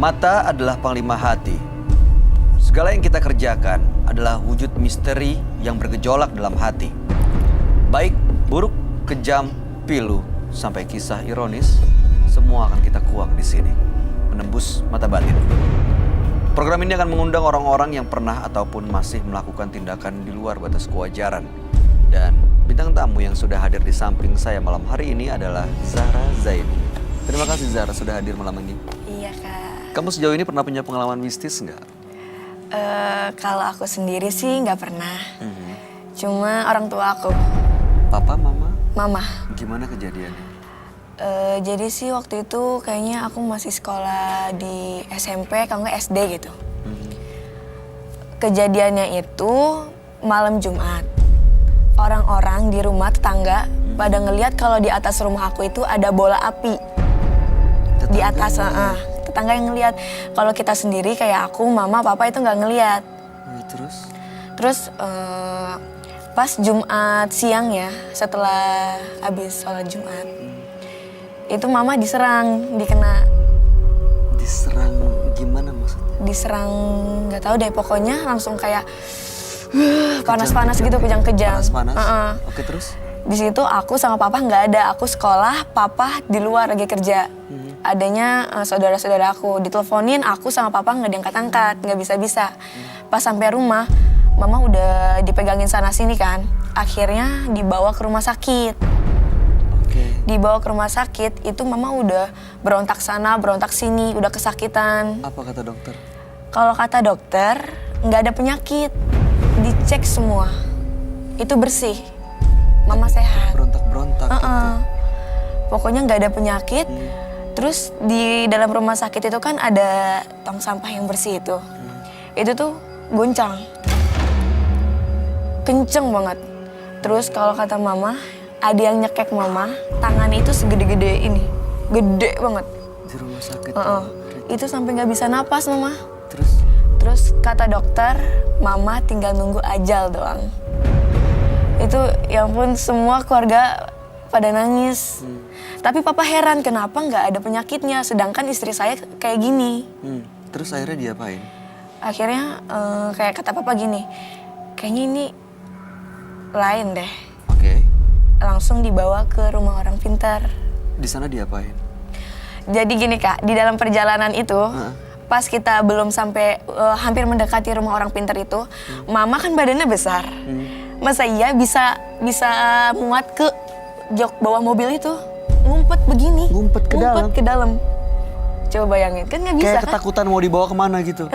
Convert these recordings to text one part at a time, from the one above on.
Mata adalah panglima hati. Segala yang kita kerjakan adalah wujud misteri yang bergejolak dalam hati. Baik, buruk, kejam, pilu, sampai kisah ironis, semua akan kita kuak di sini. Menembus mata batin. Program ini akan mengundang orang-orang yang pernah ataupun masih melakukan tindakan di luar batas kewajaran. Dan bintang tamu yang sudah hadir di samping saya malam hari ini adalah Zahra Zaini. Terima kasih Zahra sudah hadir malam ini. Iya Kak. Kamu sejauh ini pernah punya pengalaman mistis nggak? Kalau aku sendiri sih nggak pernah. Cuma orang tua aku. Papa, mama? Mama. Gimana kejadiannya? Jadi sih waktu itu kayaknya aku masih sekolah di SMP, kalau nggak SD gitu. Kejadiannya itu malam Jumat. Orang-orang di rumah tetangga pada ngeliat kalau di atas rumah aku itu ada bola api. Di atas, tetangga yang ngeliat. Kalau kita sendiri kayak aku, mama, papa itu nggak ngeliat. Terus pas Jumat siang ya, setelah habis sholat Jumat, itu mama diserang, dikena. Diserang gimana maksudnya? Diserang, nggak tahu deh, pokoknya langsung kayak panas-panas gitu, kejang-kejang. Panas-panas? Oke, terus? Di situ aku sama papa nggak ada, aku sekolah, papa di luar lagi kerja. Adanya saudara-saudara aku, diteleponin aku sama papa nggak diangkat-angkat, nggak bisa-bisa. Pas sampai rumah, mama udah dipegangin sana-sini kan. Akhirnya dibawa ke rumah sakit. Dibawa ke rumah sakit, itu mama udah berontak sana, berontak sini, udah kesakitan. Apa kata dokter? Kalau kata dokter, nggak ada penyakit. Dicek semua, itu bersih. Mama sehat. Berontak-berontak gitu. Pokoknya nggak ada penyakit. Terus di dalam rumah sakit itu kan ada tong sampah yang bersih itu. Itu tuh goncang. Kenceng banget. Terus kalau kata mama, ada yang nyekek mama, tangannya itu segede-gede ini. Gede banget. Di rumah sakit? Itu sampai nggak bisa napas mama. Terus kata dokter, mama tinggal nunggu ajal doang. Itu ya ampun, semua keluarga pada nangis. Tapi papa heran kenapa nggak ada penyakitnya, sedangkan istri saya kayak gini. Terus akhirnya diapain? Akhirnya kayak kata papa gini, kayaknya ini lain deh. Langsung dibawa ke rumah orang pintar. Di sana diapain? Jadi gini Kak, di dalam perjalanan itu, pas kita belum sampai hampir mendekati rumah orang pintar itu, mama kan badannya besar. Masa iya bisa muat ke jok bawah mobil itu? Ngumpet begini. Ngumpet ke dalam. Coba bayangin, kan nggak bisa kayak kan? ketakutan mau dibawa kemana gitu.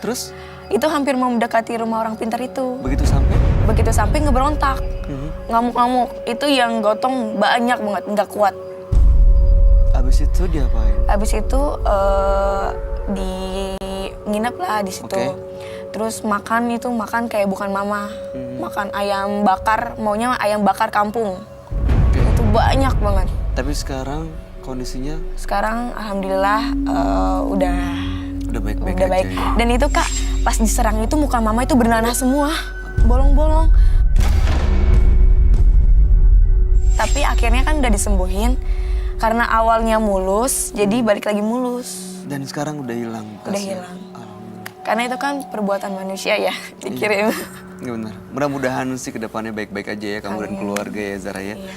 Terus? Itu hampir mau mendekati rumah orang pintar itu. Begitu sampai ngeberontak. Ngamuk-ngamuk. Itu yang gotong banyak banget, nggak kuat. Abis itu diapain? Abis itu nginep lah di situ. Terus makan kayak bukan mama. Makan ayam bakar, maunya ayam bakar kampung. Itu banyak banget. Tapi sekarang kondisinya? Sekarang alhamdulillah udah baik-baik aja. Ya? Dan itu Kak, pas diserang itu muka mama itu bernanah semua. Bolong-bolong. Tapi akhirnya kan udah disembuhin. Karena awalnya mulus, jadi balik lagi mulus. Dan sekarang udah hilang? Udah hilang. Karena itu kan perbuatan manusia ya, dikirim. Iya benar. Mudah-mudahan sih kedepannya baik-baik aja ya kamu dan keluarga ya Zahra ya. Iya.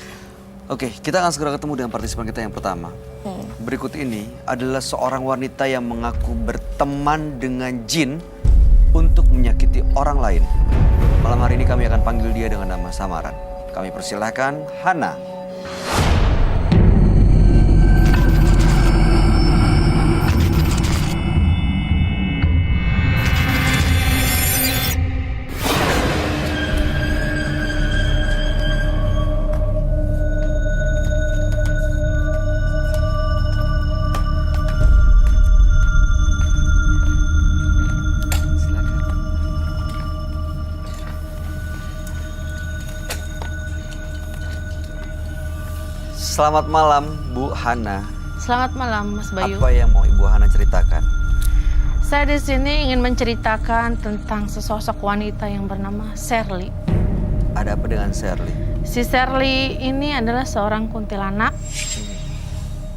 Oke, kita akan segera ketemu dengan partisipan kita yang pertama. Berikut ini adalah seorang wanita yang mengaku berteman dengan jin untuk menyakiti orang lain. Malam hari ini kami akan panggil dia dengan nama samaran. Kami persilahkan Hana. Selamat malam, Bu Hana. Selamat malam, Mas Bayu. Apa yang mau Ibu Hana ceritakan? Saya di sini ingin menceritakan tentang sesosok wanita yang bernama Sherly. Ada apa dengan Sherly? Si Sherly ini adalah seorang kuntilanak.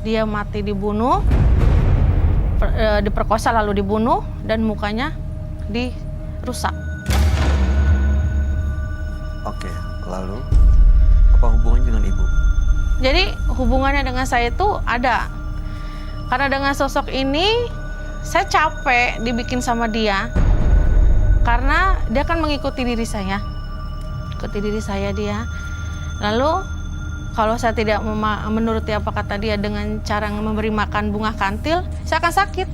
Dia mati dibunuh diperkosa lalu dibunuh dan mukanya dirusak. Oke, lalu apa hubungannya dengan ibu? Jadi hubungannya dengan saya itu ada. Karena dengan sosok ini saya capek dibikin sama dia. Karena dia kan mengikuti diri saya. Ikuti diri saya dia. Lalu kalau saya tidak menuruti apa kata dia dengan cara memberi makan bunga kantil, saya akan sakit.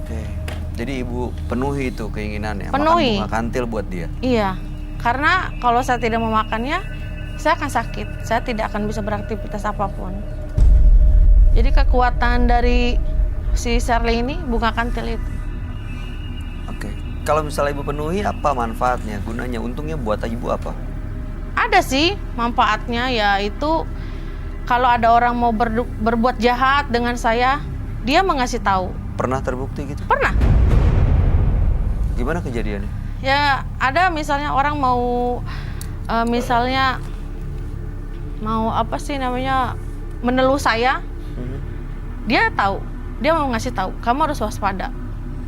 Oke. Jadi ibu penuhi itu keinginannya, Penuhi. makan bunga kantil buat dia. Iya, karena kalau saya tidak memakannya, saya akan sakit. Saya tidak akan bisa beraktivitas apapun. Jadi kekuatan dari si Shirley ini bunga kantil itu. Oke. Kalau misalnya ibu penuhi, apa manfaatnya, gunanya, untungnya buat ibu apa? Ada sih manfaatnya, yaitu kalau ada orang mau berbuat jahat dengan saya, dia mengasih tahu. Pernah terbukti gitu? Pernah. Gimana kejadiannya? Ya ada misalnya orang mau misalnya mau apa sih namanya menelus saya, dia tahu, dia mau ngasih tahu, kamu harus waspada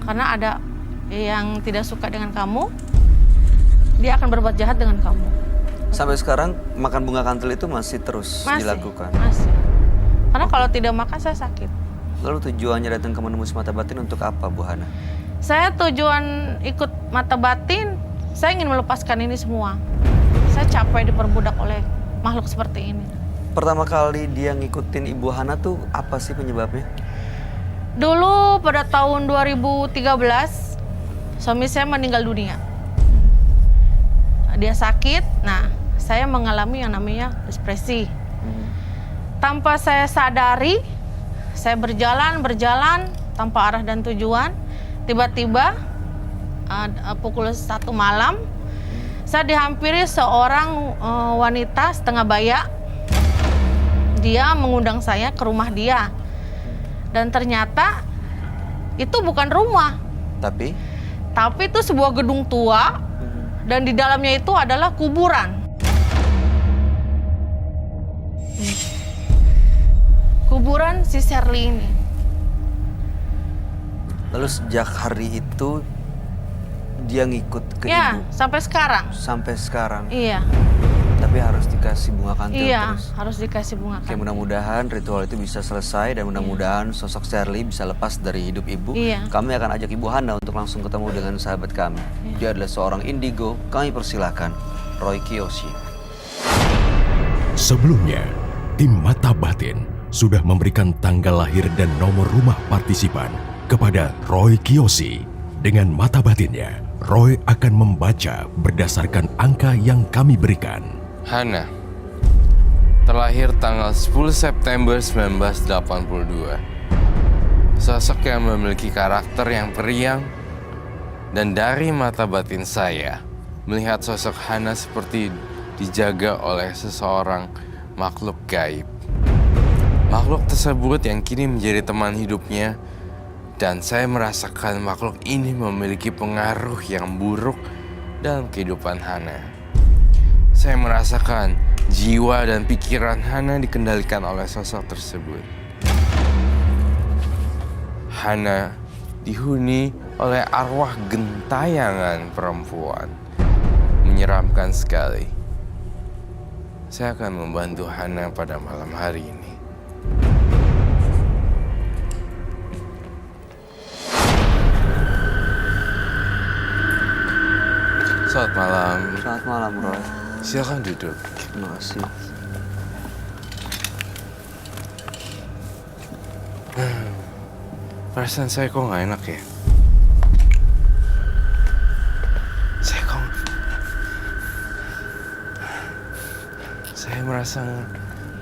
karena ada yang tidak suka dengan kamu, dia akan berbuat jahat dengan kamu. Sampai sekarang makan bunga kantil itu masih terus dilakukan? Masih. Karena kalau tidak makan saya sakit. Lalu tujuannya datang ke Menembus Mata Batin untuk apa, Bu Hana? Saya tujuan ikut Mata Batin, saya ingin melepaskan ini semua. Saya capek diperbudak oleh makhluk seperti ini. Pertama kali dia ngikutin Ibu Hana tuh apa sih penyebabnya? Dulu pada tahun 2013, suami saya meninggal dunia. Dia sakit, nah saya mengalami yang namanya depresi. Tanpa saya sadari, saya berjalan tanpa arah dan tujuan. Tiba-tiba pukul 1 malam, saya dihampiri seorang wanita setengah baya. Dia mengundang saya ke rumah dia. Dan ternyata itu bukan rumah. Tapi itu sebuah gedung tua dan di dalamnya itu adalah kuburan. Kuburan si Shirley ini. lalu sejak hari itu dia ngikut ke Ya, ibu sampai sekarang. sampai sekarang. Iya. Tapi harus dikasih bunga kantil Iya, terus. harus dikasih bunga Oke, kantil. mudah-mudahan ritual itu bisa selesai dan mudah-mudahan sosok Shirley bisa lepas dari hidup ibu. Iya. Kami akan ajak Ibu Hana untuk langsung ketemu dengan sahabat kami. Dia adalah seorang indigo. Kami persilahkan Roy Kiyoshi. Sebelumnya, tim Mata Batin sudah memberikan tanggal lahir dan nomor rumah partisipan kepada Roy Kiyoshi. Dengan mata batinnya, Roy akan membaca berdasarkan angka yang kami berikan. Hana, terlahir tanggal 10 September 1982. Sosok yang memiliki karakter yang periang, dan dari mata batin saya, melihat sosok Hana seperti dijaga oleh seseorang makhluk gaib. Makhluk tersebut yang kini menjadi teman hidupnya, dan saya merasakan makhluk ini memiliki pengaruh yang buruk dalam kehidupan Hana. Saya merasakan jiwa dan pikiran Hana dikendalikan oleh sosok tersebut. Hana dihuni oleh arwah gentayangan perempuan. Menyeramkan sekali. Saya akan membantu Hana pada malam hari ini. Selamat malam. Selamat malam, Roy. Silakan duduk. Terima kasih. Perasaan saya kok nggak enak ya? Saya merasa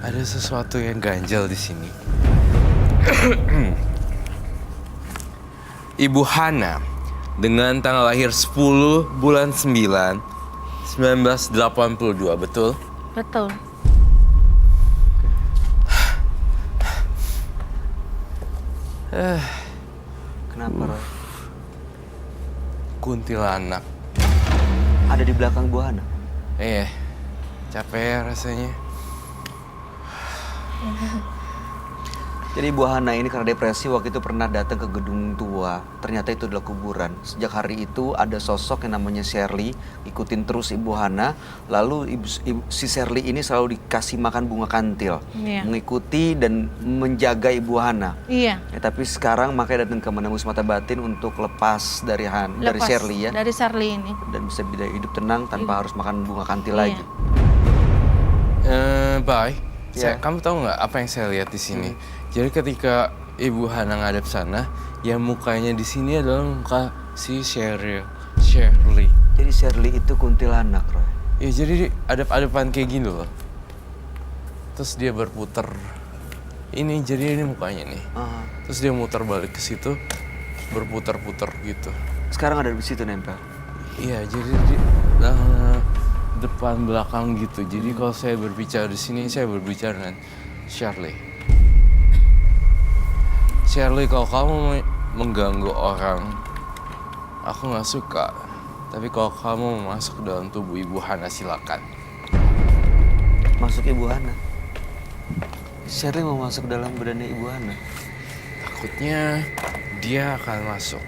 ada sesuatu yang ganjal di sini. Ibu Hana dengan tanggal lahir 10 bulan 9 1982, betul? Betul. Kenapa, Roy? Kuntilanak. Ada di belakang Bu Hana? Capek ya rasanya. Jadi Ibu Hana ini karena depresi waktu itu pernah datang ke gedung tua. Ternyata itu adalah kuburan. Sejak hari itu ada sosok yang namanya Shirley ikutin terus Ibu Hana. Lalu si Shirley ini selalu dikasih makan bunga kantil, mengikuti dan menjaga Ibu Hana. Iya. Ya, tapi sekarang makanya datang ke menembus mata batin untuk lepas dari dari Shirley ya. Dari Shirley ini. Dan bisa hidup tenang tanpa harus makan bunga kantil Iya. lagi. Bye. Ya. Kamu tahu nggak apa yang saya lihat di sini? Jadi ketika Ibu Hana ngadep sana, yang mukanya di sini adalah muka si Shirley. Jadi Shirley itu kuntilanak, Roy. Ya jadi adep-adepan kayak gini loh. Terus dia berputar. Jadi ini mukanya nih. Terus dia muter balik ke situ, berputar-putar gitu. Sekarang ada di situ nempel. Iya, jadi depan belakang gitu. Jadi kalau saya berbicara di sini, saya berbicara dengan Shirley. Shirley, kalau kamu mengganggu orang, aku nggak suka. Tapi kalau kamu mau masuk ke dalam tubuh Ibu Hana, silakan. Masuk Ibu Hana. Shirley mau masuk ke dalam badannya Ibu Hana. Takutnya dia akan masuk.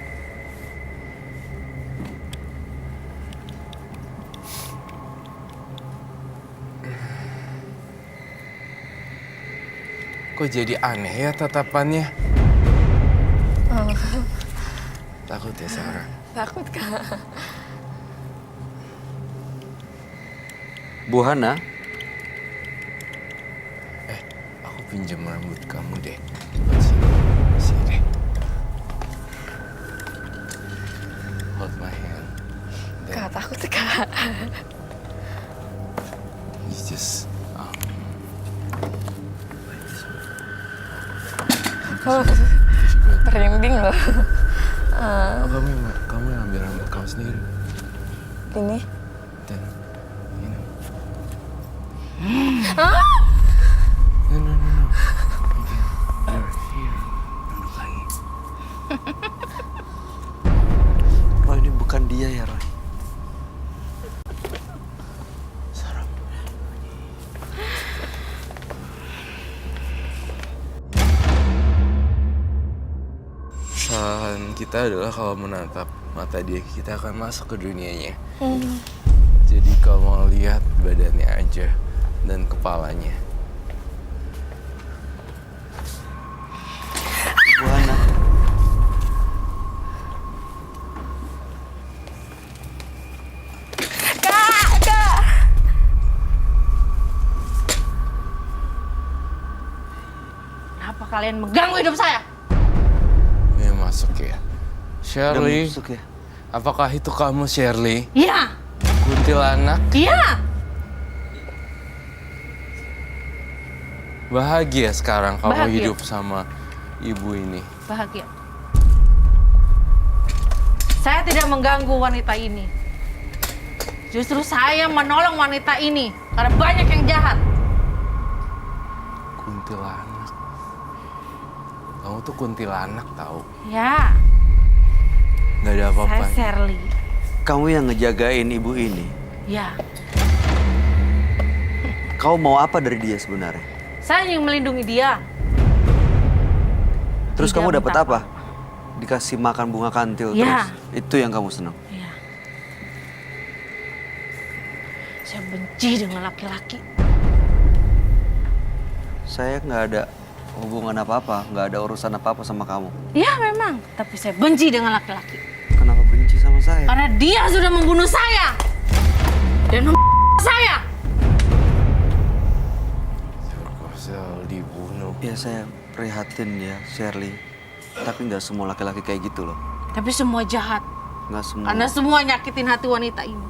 Kok jadi aneh ya tatapannya? Takut ya, Sarah? Takut, Kak. Bu Hana, Aku pinjam rambut kamu deh. Sini deh. Hold my hand. Kak, takut, Kak. You just Merinding loh. kamu yang ambil rambut kamu sendiri. Ini. Dan ini. Ah! No. Here. Duduk lagi. Roy ini bukan dia ya, Roy. Sarah. Kesalahan kita adalah kalau menatap mata dia, kita akan masuk ke dunianya. Jadi kalau mau lihat badannya aja dan kepalanya. Bu Hana. Kak! Kenapa kalian mengganggu hidup saya? Ini masuk ya. Udah Shirley, masuk ya. apakah itu kamu Shirley? Iya. Kuntilanak? Iya. Bahagia sekarang kamu Bahagia. hidup sama ibu ini. Bahagia. Saya tidak mengganggu wanita ini. Justru saya menolong wanita ini karena banyak yang jahat. Kuntilanak. Kamu tuh kuntilanak tahu? Ya, Nggak ada apa-apa. saya Shirley. Kamu yang ngejagain ibu ini. Ya, Kau mau apa dari dia sebenarnya? saya ingin melindungi dia. Terus Tidak kamu dapat minta apa? Dikasih makan bunga kantil Ya. terus. Itu yang kamu senang. Ya. Saya benci dengan laki-laki. Saya nggak ada hubungan apa-apa, nggak ada urusan apa-apa sama kamu. Ya memang, tapi saya benci dengan laki-laki. Kenapa benci sama saya? Karena dia sudah membunuh saya. Dan saya. Korsel dibunuh. Ya saya prihatin ya, Shirley. Tapi nggak semua laki-laki kayak gitu loh. Tapi semua jahat. Nggak semua. Karena semua nyakitin hati wanita ini.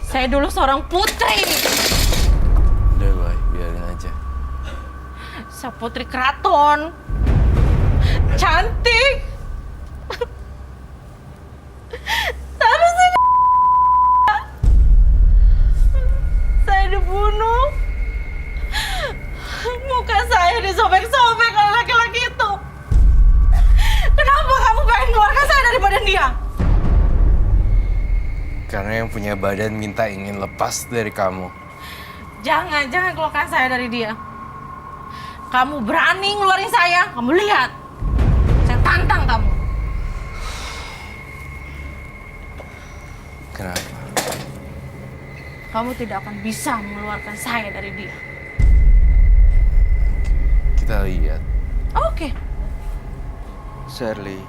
Saya dulu seorang putri. Udah baik, biarin aja. Saya putri keraton. Cantik. Tapi saya dibunuh. Muka saya disobek-sobek oleh laki-laki itu. Kenapa kamu pengen keluarkan saya dari badan dia? Karena yang punya badan minta ingin lepas dari kamu. Jangan keluarkan saya dari dia. Kamu berani ngeluarin saya, kamu lihat. Saya tantang kamu. Kenapa? Kamu tidak akan bisa mengeluarkan saya dari dia. Kita lihat. Oke. Shirley,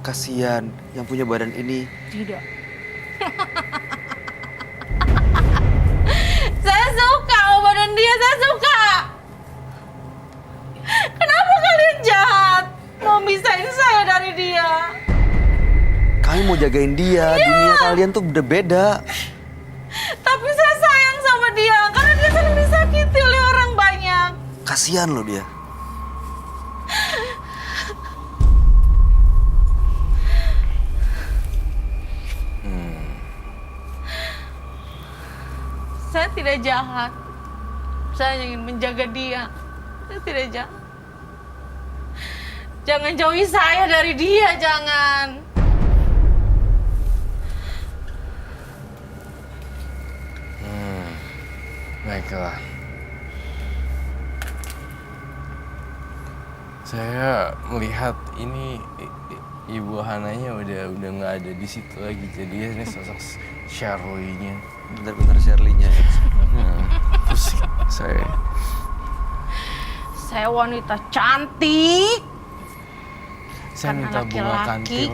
kasihan yang punya badan ini. Tidak. Saya suka badan dia, saya suka. Kenapa kalian jahat? Mau misahin saya dari dia. Kami mau jagain dia, dunia kalian tuh udah beda. Tapi saya sayang sama dia, karena dia sering disakiti oleh orang banyak. Kasihan loh dia. Saya tidak jahat. Saya ingin menjaga dia. Saya tidak jahat. Jangan jauhi saya dari dia, jangan. Baiklah. Saya melihat ini Ibu Hananya udah nggak ada di situ lagi. Jadi ini sosok Shirley-nya. Bener-bener Shirley-nya. Pusing saya. Saya wanita cantik. Saya Karena minta bunga laki-laki. kantil.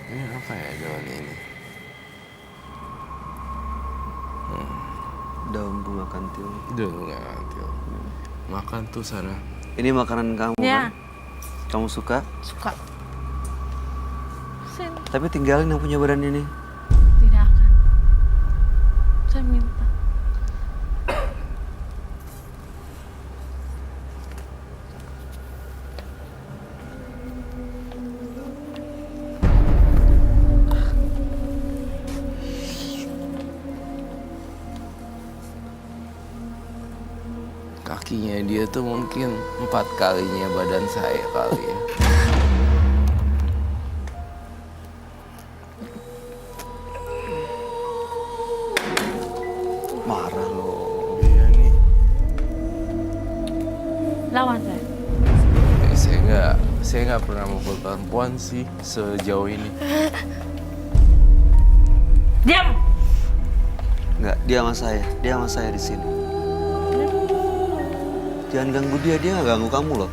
Ini apa ya daun ini? Daun bunga kantil. Daun bunga kantil. Makan tuh sana. Ini makanan kamu Ya, kan? Kamu suka? suka. Saya Tapi tinggalin yang punya badan ini. tidak akan. Saya minta. Kakinya dia tuh mungkin 4 kalinya badan saya kali ya. Marah loh. Iya nih. Lawan saya. Saya nggak pernah mukul perempuan sih sejauh ini. Diam. Enggak, dia sama saya di sini. Jangan ganggu dia nggak ganggu kamu loh.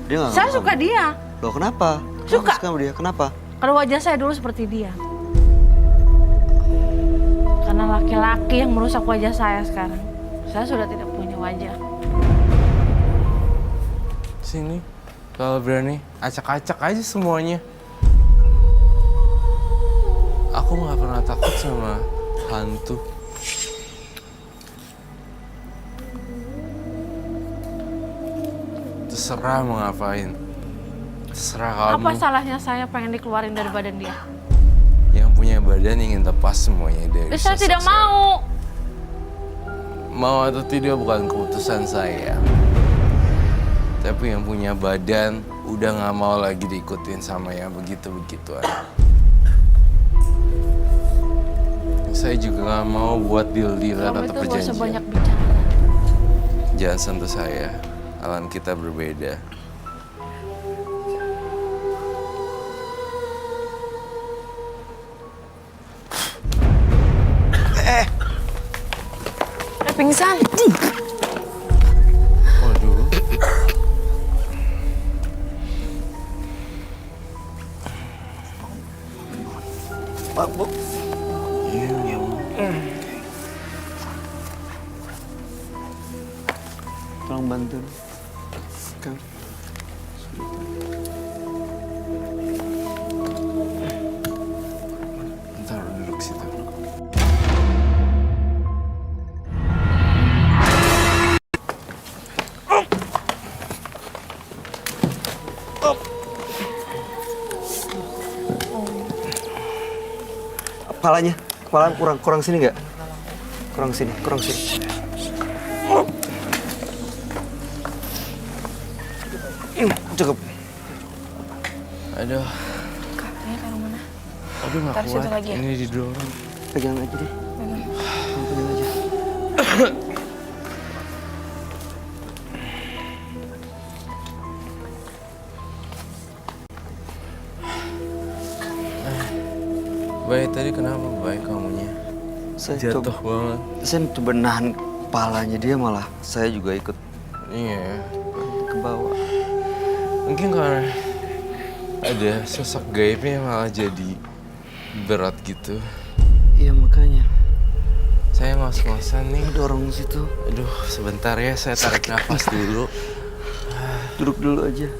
Dia nggak Saya ganggu suka kamu. dia. Loh kenapa? Suka. Kamu sama dia, kenapa? Kalau wajah saya dulu seperti dia. Karena laki-laki yang merusak wajah saya sekarang. Saya sudah tidak punya wajah. Sini, kalau berani acak-acak aja semuanya. Aku nggak pernah takut sama hantu. Terserah mau ngapain. Terserah kamu. Apa salahnya saya pengen dikeluarin dari badan dia? Yang punya badan ingin lepas semuanya dari Saya sosok tidak mau. Mau atau tidak bukan keputusan saya. Tapi yang punya badan udah nggak mau lagi diikutin sama yang begitu-begituan. Saya juga nggak mau buat deal-dealan Kamu atau itu gak usah perjanjian. banyak bicara. Jangan sentuh saya. Alam kita berbeda. Pingsan. Waduh. Pak, Bu. Iya, Bu. Tolong bantu. Kang. Ntar duduk situ. Kepala kurang sini nggak? Kurang sini. Cukup. Aduh, Aduh, nggak Taruh situ kuat. lagi ya? Ini didorong. Pegang aja deh. Kamu pegang aja. Baik, tadi kenapa baik kamunya? Saya Jatuh banget. Saya coba nahan kepalanya dia, malah saya juga ikut Iya. ke bawah. Mungkin karena ada sosok gaibnya malah jadi berat gitu. Iya makanya. Saya ngos-ngosan nih. Dorong situ. Aduh, sebentar ya, saya tarik nafas dulu. Duduk dulu aja.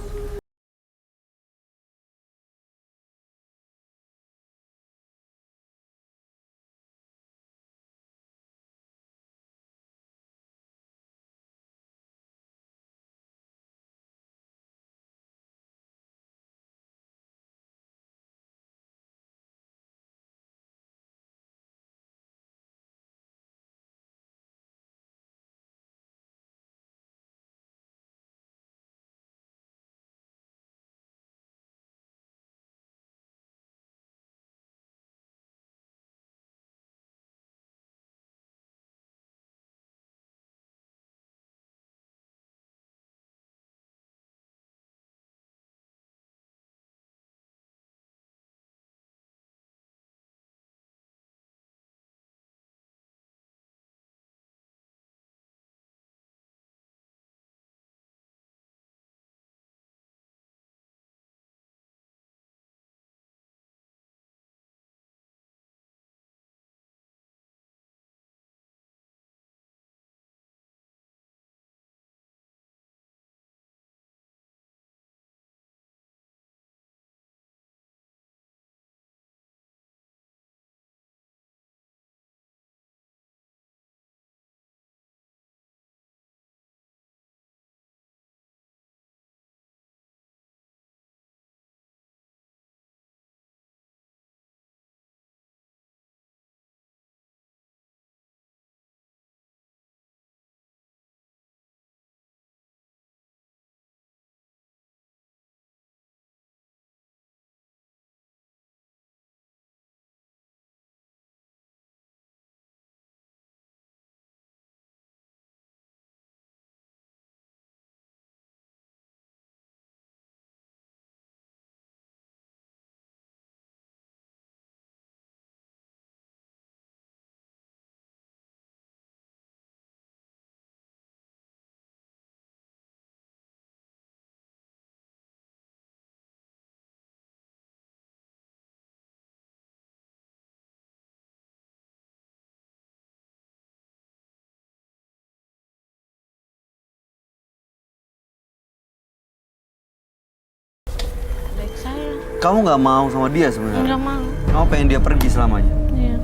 Baik saya. Kamu nggak mau sama dia sebenarnya? Nggak mau. Kamu pengen dia pergi selamanya. Iya.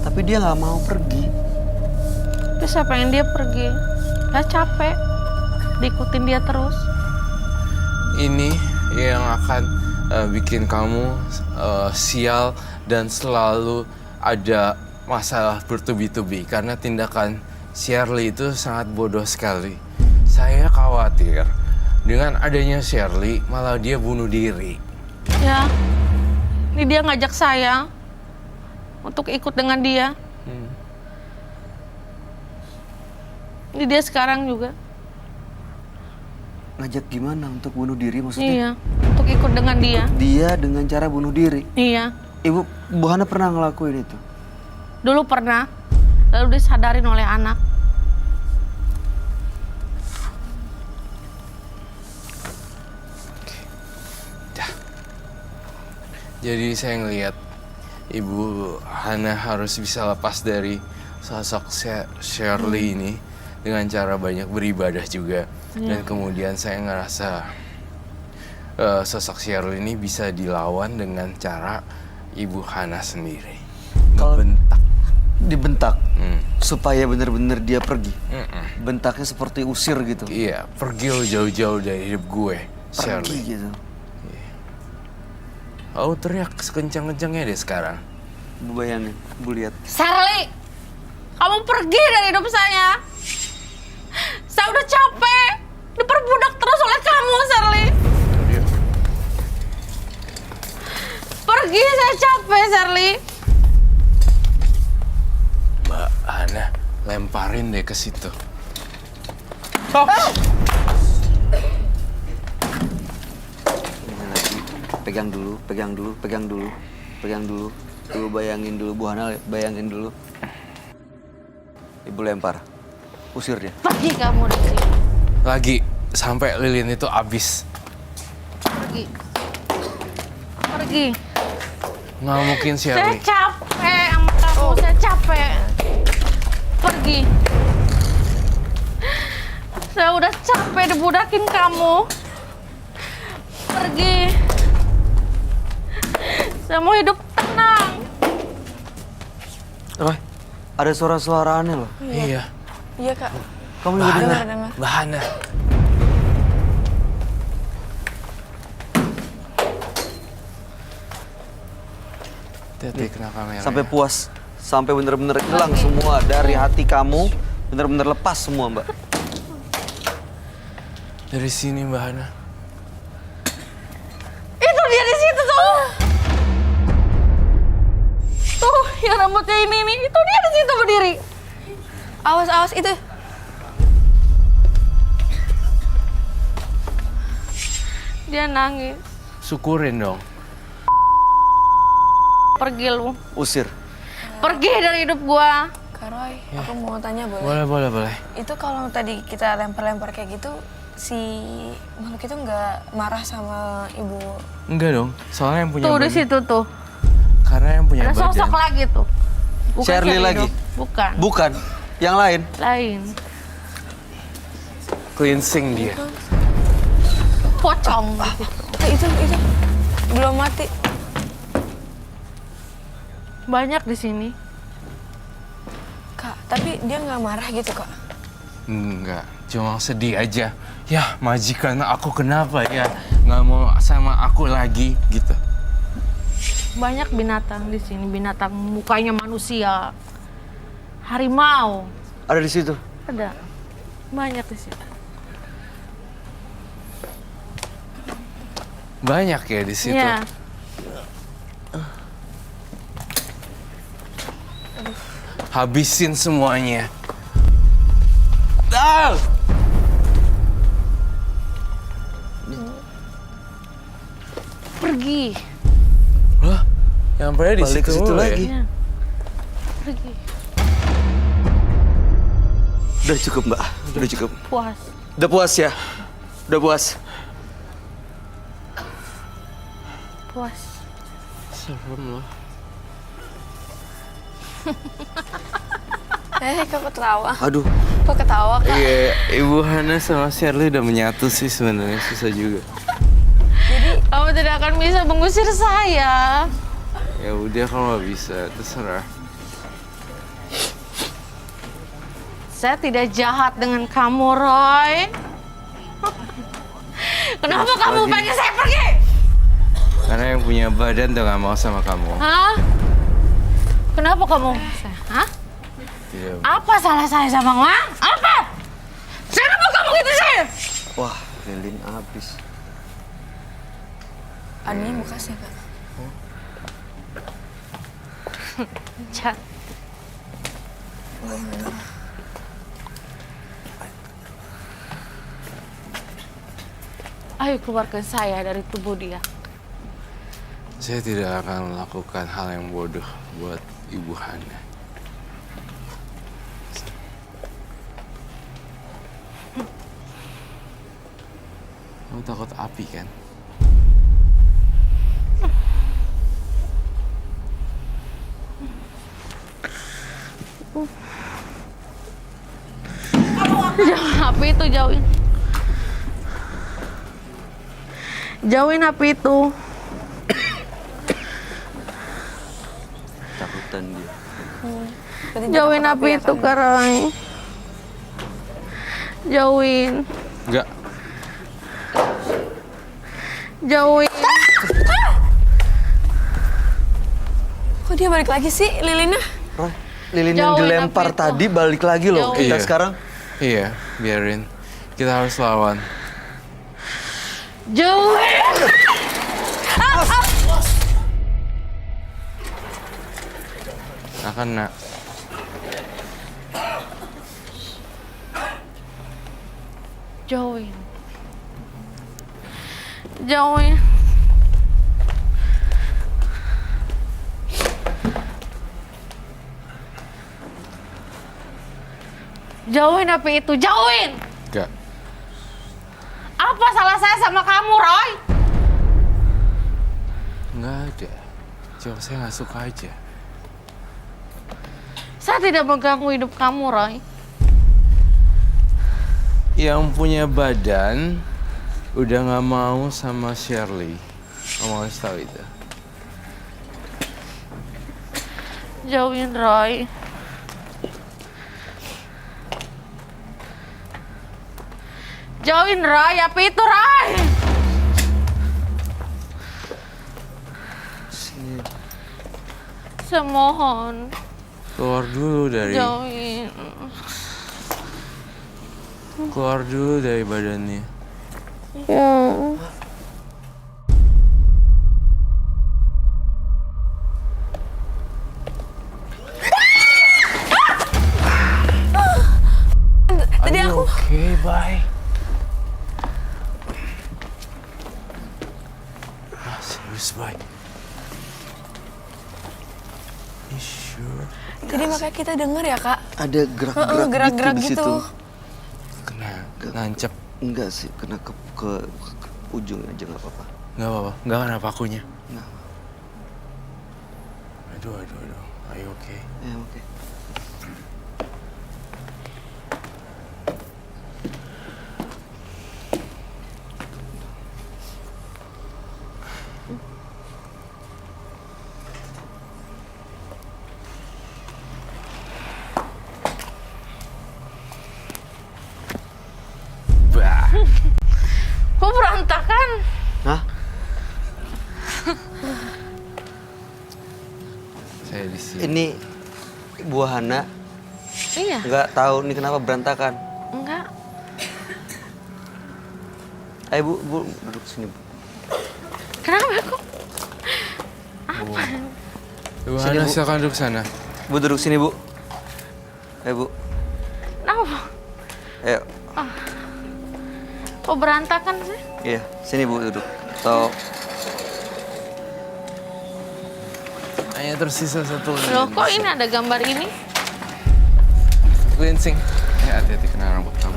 Tapi dia nggak mau pergi. Tapi saya pengen dia pergi. Saya capek diikutin dia terus. Ini yang akan bikin kamu sial dan selalu ada masalah bertubi-tubi karena tindakan Shirley itu sangat bodoh sekali. Saya khawatir dengan adanya Shirley malah dia bunuh diri. Ya, ini dia ngajak saya untuk ikut dengan dia. Ini dia sekarang juga. Ngajak gimana untuk bunuh diri maksudnya? Iya, untuk ikut dengan dia. Dia dengan cara bunuh diri. Iya, Bu Hana pernah ngelakuin itu? dulu pernah, lalu disadarin oleh anak. Jadi saya ngelihat Ibu Hana harus bisa lepas dari sosok Shirley ini dengan cara banyak beribadah juga. Dan kemudian saya ngerasa sosok Shirley ini bisa dilawan dengan cara Ibu Hana sendiri. Kalau Ngebentak. dibentak supaya benar-benar dia pergi. Mm-mm. Bentaknya seperti usir gitu. Iya, pergi lo jauh-jauh dari hidup gue, Pergi Shirley. gitu. Oh, teriak sekencang-kencangnya deh sekarang. Bu bayangin, Bu lihat. Shirley, kamu pergi dari hidup saya. Saya udah capek diperbudak terus oleh kamu, Shirley. Dia Pergi, saya capek, lemparin deh ke situ. Ini lagi. Pegang dulu, pegang dulu, pegang dulu, pegang dulu. Ibu bayangin dulu, Bu Hana bayangin dulu. Ibu lempar. Usir dia. Pergi kamu dari sini. Lagi sampai lilin itu habis. Pergi. Pergi. Nggak mungkin Saya Shirley. capek sama kamu, saya capek. Pergi. Saya udah capek dibudakin kamu. Pergi. Saya mau hidup tenang. Roy, ada suara-suara aneh loh. Iya. Iya kak. Kamu juga dengar? Dengar. Mbak Hana. Hati-hati kena kamera. Sampai puas, sampai bener-bener hilang semua dari hati kamu, bener-bener lepas semua, Mbak. Dari sini Mbak Hana. Itu dia di situ tuh. Tuh, yang rambutnya ini nih, itu dia di situ berdiri. Awas awas itu. Dia nangis. Syukurin dong. Pergi lu. Usir. Pergi dari hidup gua. Kak Roy, aku mau tanya boleh? Boleh, boleh, boleh. Itu kalau tadi kita lempar-lempar kayak gitu, si makhluk itu nggak marah sama ibu? Enggak dong, soalnya yang punya Tuh di badan. situ tuh. Karena yang punya Ada badan. sosok lagi tuh. Shirley lagi? dong. Bukan. Bukan, yang lain. Lain. Cleansing dia. Pocong gitu. Itu belum mati. Banyak di sini. Kak, tapi dia nggak marah gitu kak? Enggak, cuma sedih aja. Ya, majikan aku kenapa ya? Nggak mau sama aku lagi gitu. Banyak binatang di sini. Binatang mukanya manusia. Harimau. Ada di situ. Ada. Banyak di sini. Banyak ya di situ. Iya. Habisin semuanya. Ah! Pergi. Lah, yang pada di Balik ke situ mulu ya? lagi. Iya. Pergi. Udah cukup, Mbak. Udah cukup. Puas. Udah puas ya? Udah puas. Puas. Serem loh. Kok ketawa? Aduh, Kok ketawa kak? Iya, Ibu Hana sama Shirley udah menyatu sih sebenarnya, susah juga. Kamu tidak akan bisa mengusir saya. Ya udah kalau nggak bisa, terserah. Saya tidak jahat dengan kamu, Roy. Kenapa kamu pengen saya pergi? Karena yang punya badan udah gak mau sama kamu. Hah? Kenapa kamu? Hah? Tidak. Apa salah saya sama kamu? Hah? Apa? Kenapa kamu gitu sih? wah, lilin habis. Aninya mau kasih kak? Jahat. Ayo keluarkan saya dari tubuh dia. Saya tidak akan melakukan hal yang bodoh buat Ibu Hana. Kamu takut api kan? Jauhin api itu, jauhin. Jauhin api itu. Takutan dia. Berarti dia Jauhin takut api ya, itu, Kak? Karai. Jauhin. Enggak. Jauhin. Kok dia balik lagi sih lilinnya? Roy, lilin yang Jauhin dilempar api itu. tadi balik lagi loh. Jauhin. Kita Iya. sekarang. Iya, biarin. Kita harus lawan. Jauhin. Nah kan, nak. Jauhin. Jauhin. Jauhin api itu, jauhin! Enggak. Apa salah saya sama kamu, Roy? Enggak ada. Cuma saya nggak suka aja. Saya tidak mengganggu hidup kamu, Roy. Yang punya badan udah nggak mau sama Shirley. Kamu harus tahu itu. Jauhin, Roy. Jauhin, Roy. Apa itu, Roy? Sini. Saya mohon. Keluar dulu dari Jauhin. keluar dulu dari badannya. Tadi aku Oke, bye. Serius, bye. You sure? tadi makanya kita denger ya, Kak. Ada gerak-gerak Gerak-gerak di situ. gitu. Kena nancep. Enggak sih, kena ke ujung aja nggak apa-apa. Nggak apa-apa. Nggak kena pakunya. Nggak. Aduh. Ayo, oke. Ya oke. Bah. Kok berantakan? Hah? Saya di sini. Ini Bu Hana Iya, nggak tahu nih kenapa berantakan. enggak. Ayo Bu duduk sini Bu. Kenapa kok? Ibu Sini, Hana, Bu. silakan duduk sana. Bu duduk sini Bu. Ayo Bu. Kenapa? Ayo. Kok berantakan sih? Iya, sini Bu duduk. Atau Hanya tersisa satu lagi. Loh, kok ini ada gambar ini? Cleansing. Ya, hati-hati kena rambut kamu.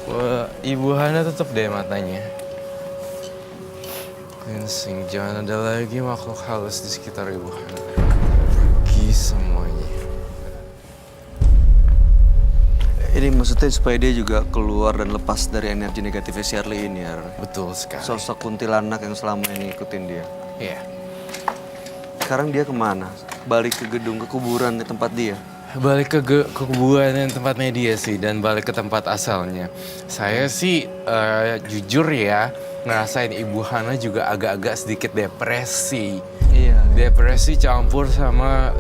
Wah, Ibu Hana tutup deh matanya. Cleansing. Jangan ada lagi makhluk halus di sekitar Ibu Hana. Pergi semuanya. ini maksudnya supaya dia juga keluar dan lepas dari energi negatifnya Shirley ini ya. Betul sekali. Sosok kuntilanak yang selama ini ikutin dia. Iya. Sekarang dia kemana? Balik ke gedung, ke kuburan, ke tempat dia? Balik ke kuburan yang tempatnya dia sih, dan balik ke tempat asalnya. Saya sih jujur ya, ngerasain Ibu Hana juga agak-agak sedikit depresi. Iya. Depresi campur sama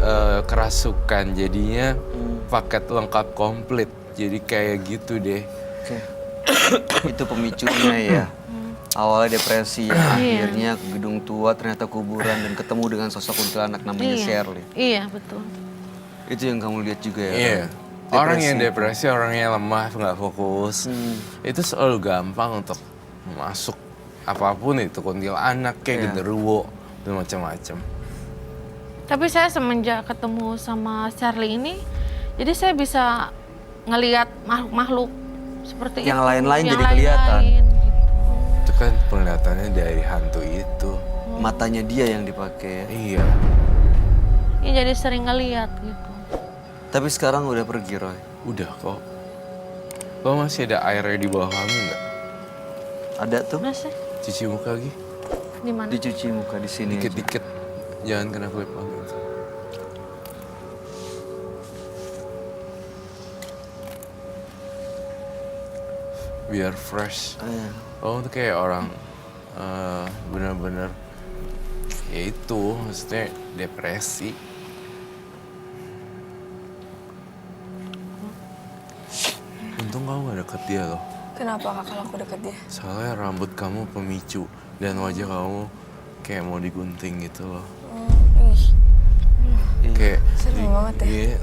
kerasukan, jadinya paket lengkap komplit. Jadi kayak gitu deh. Oke. Itu pemicunya ya. Awalnya depresi ya, akhirnya ke gedung tua ternyata kuburan dan ketemu dengan sosok kuntilanak namanya Shirley. Iya, betul. Itu yang kamu lihat juga ya? Iya. Depresi. Orang yang depresi, orang yang lemah, nggak fokus, itu selalu gampang untuk masuk apapun itu, kuntilanak kayak genderuwo dan macam-macam. Tapi saya semenjak ketemu sama Shirley ini, jadi saya bisa ngelihat makhluk-makhluk seperti Yang itu. lain-lain Yang jadi kelihatan. gitu. Itu kan penglihatannya dari hantu itu. Matanya dia yang dipakai ya. Iya. Ya, jadi sering ngelihat gitu. Tapi sekarang udah pergi Roy. Udah kok. Lo masih ada airnya di bawah kamu nggak? Ada tuh, Mas, Cuci muka lagi. di mana? dicuci muka di sini. aja. Dikit-dikit. Jangan kena kulit kamu. Biar fresh. Iya. Oh, tuh kayak orang bener-bener ya itu, maksudnya depresi. Untung kamu gak deket dia loh. Kenapa Kak kalau aku deket dia? Soalnya rambut kamu pemicu dan wajah kamu kayak mau digunting gitu loh. Ih, Kayak serem banget ya. Iya,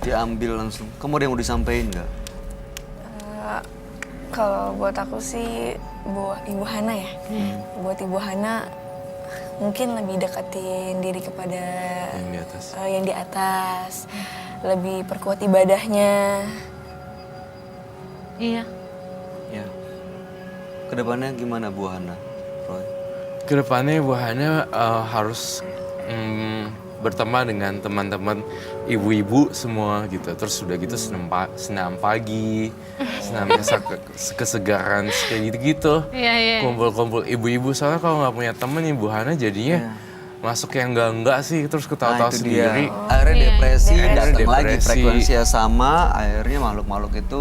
Diambil langsung. Kamu ada yang mau disampaikan nggak? Kalau buat aku sih buat Ibu Hana ya. Buat Ibu Hana mungkin lebih deketin diri kepada Yang di atas. yang di atas. Lebih perkuat ibadahnya. Iya. Ya. Kedepannya gimana Bu Hana, Roy? Kedepannya Bu Hana harus berteman dengan teman-teman ibu-ibu semua gitu. Terus udah gitu senam pagi, senamnya kesegaran kayak gitu-gitu. Iya, iya. Kumpul-kumpul ibu-ibu, soalnya kalau nggak punya temen Ibu Hana jadinya masuk yang enggak sih, terus ketawa-tawa itu dia. sendiri. Akhirnya depresi, datang lagi Depresi. frekuensinya sama, akhirnya makhluk-makhluk itu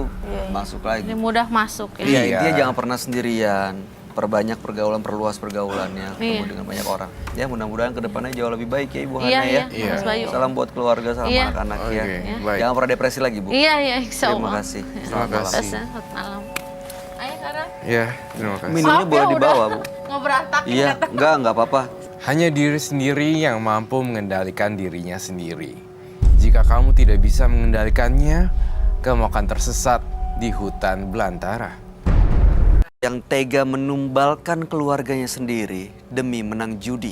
masuk lagi. Ini mudah masuk ya. Iya, Iya. intinya jangan pernah sendirian. Perbanyak pergaulan, perluas pergaulannya, ketemu dengan banyak orang. Ya mudah-mudahan kedepannya jauh lebih baik ya Ibu Iya, Hana iya, ya. Mas Bayu. Salam buat keluarga, salam Iya. anak-anak ya. Oke, baik. Jangan pernah depresi lagi Bu. Iya, iya, insya Terima Allah. kasih. Terima Selamat malam. kasih. Selamat malam. Ayo sekarang. Ya, terima kasih. Minumnya Maaf boleh ya, dibawa udah Bu. ngeberantakin Iya, kata. enggak apa-apa. Hanya diri sendiri yang mampu mengendalikan dirinya sendiri. Jika kamu tidak bisa mengendalikannya, kamu akan tersesat di hutan belantara. Yang tega menumbalkan keluarganya sendiri demi menang judi.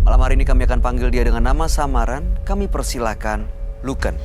Malam hari ini kami akan panggil dia dengan nama samaran. Kami persilahkan Luken.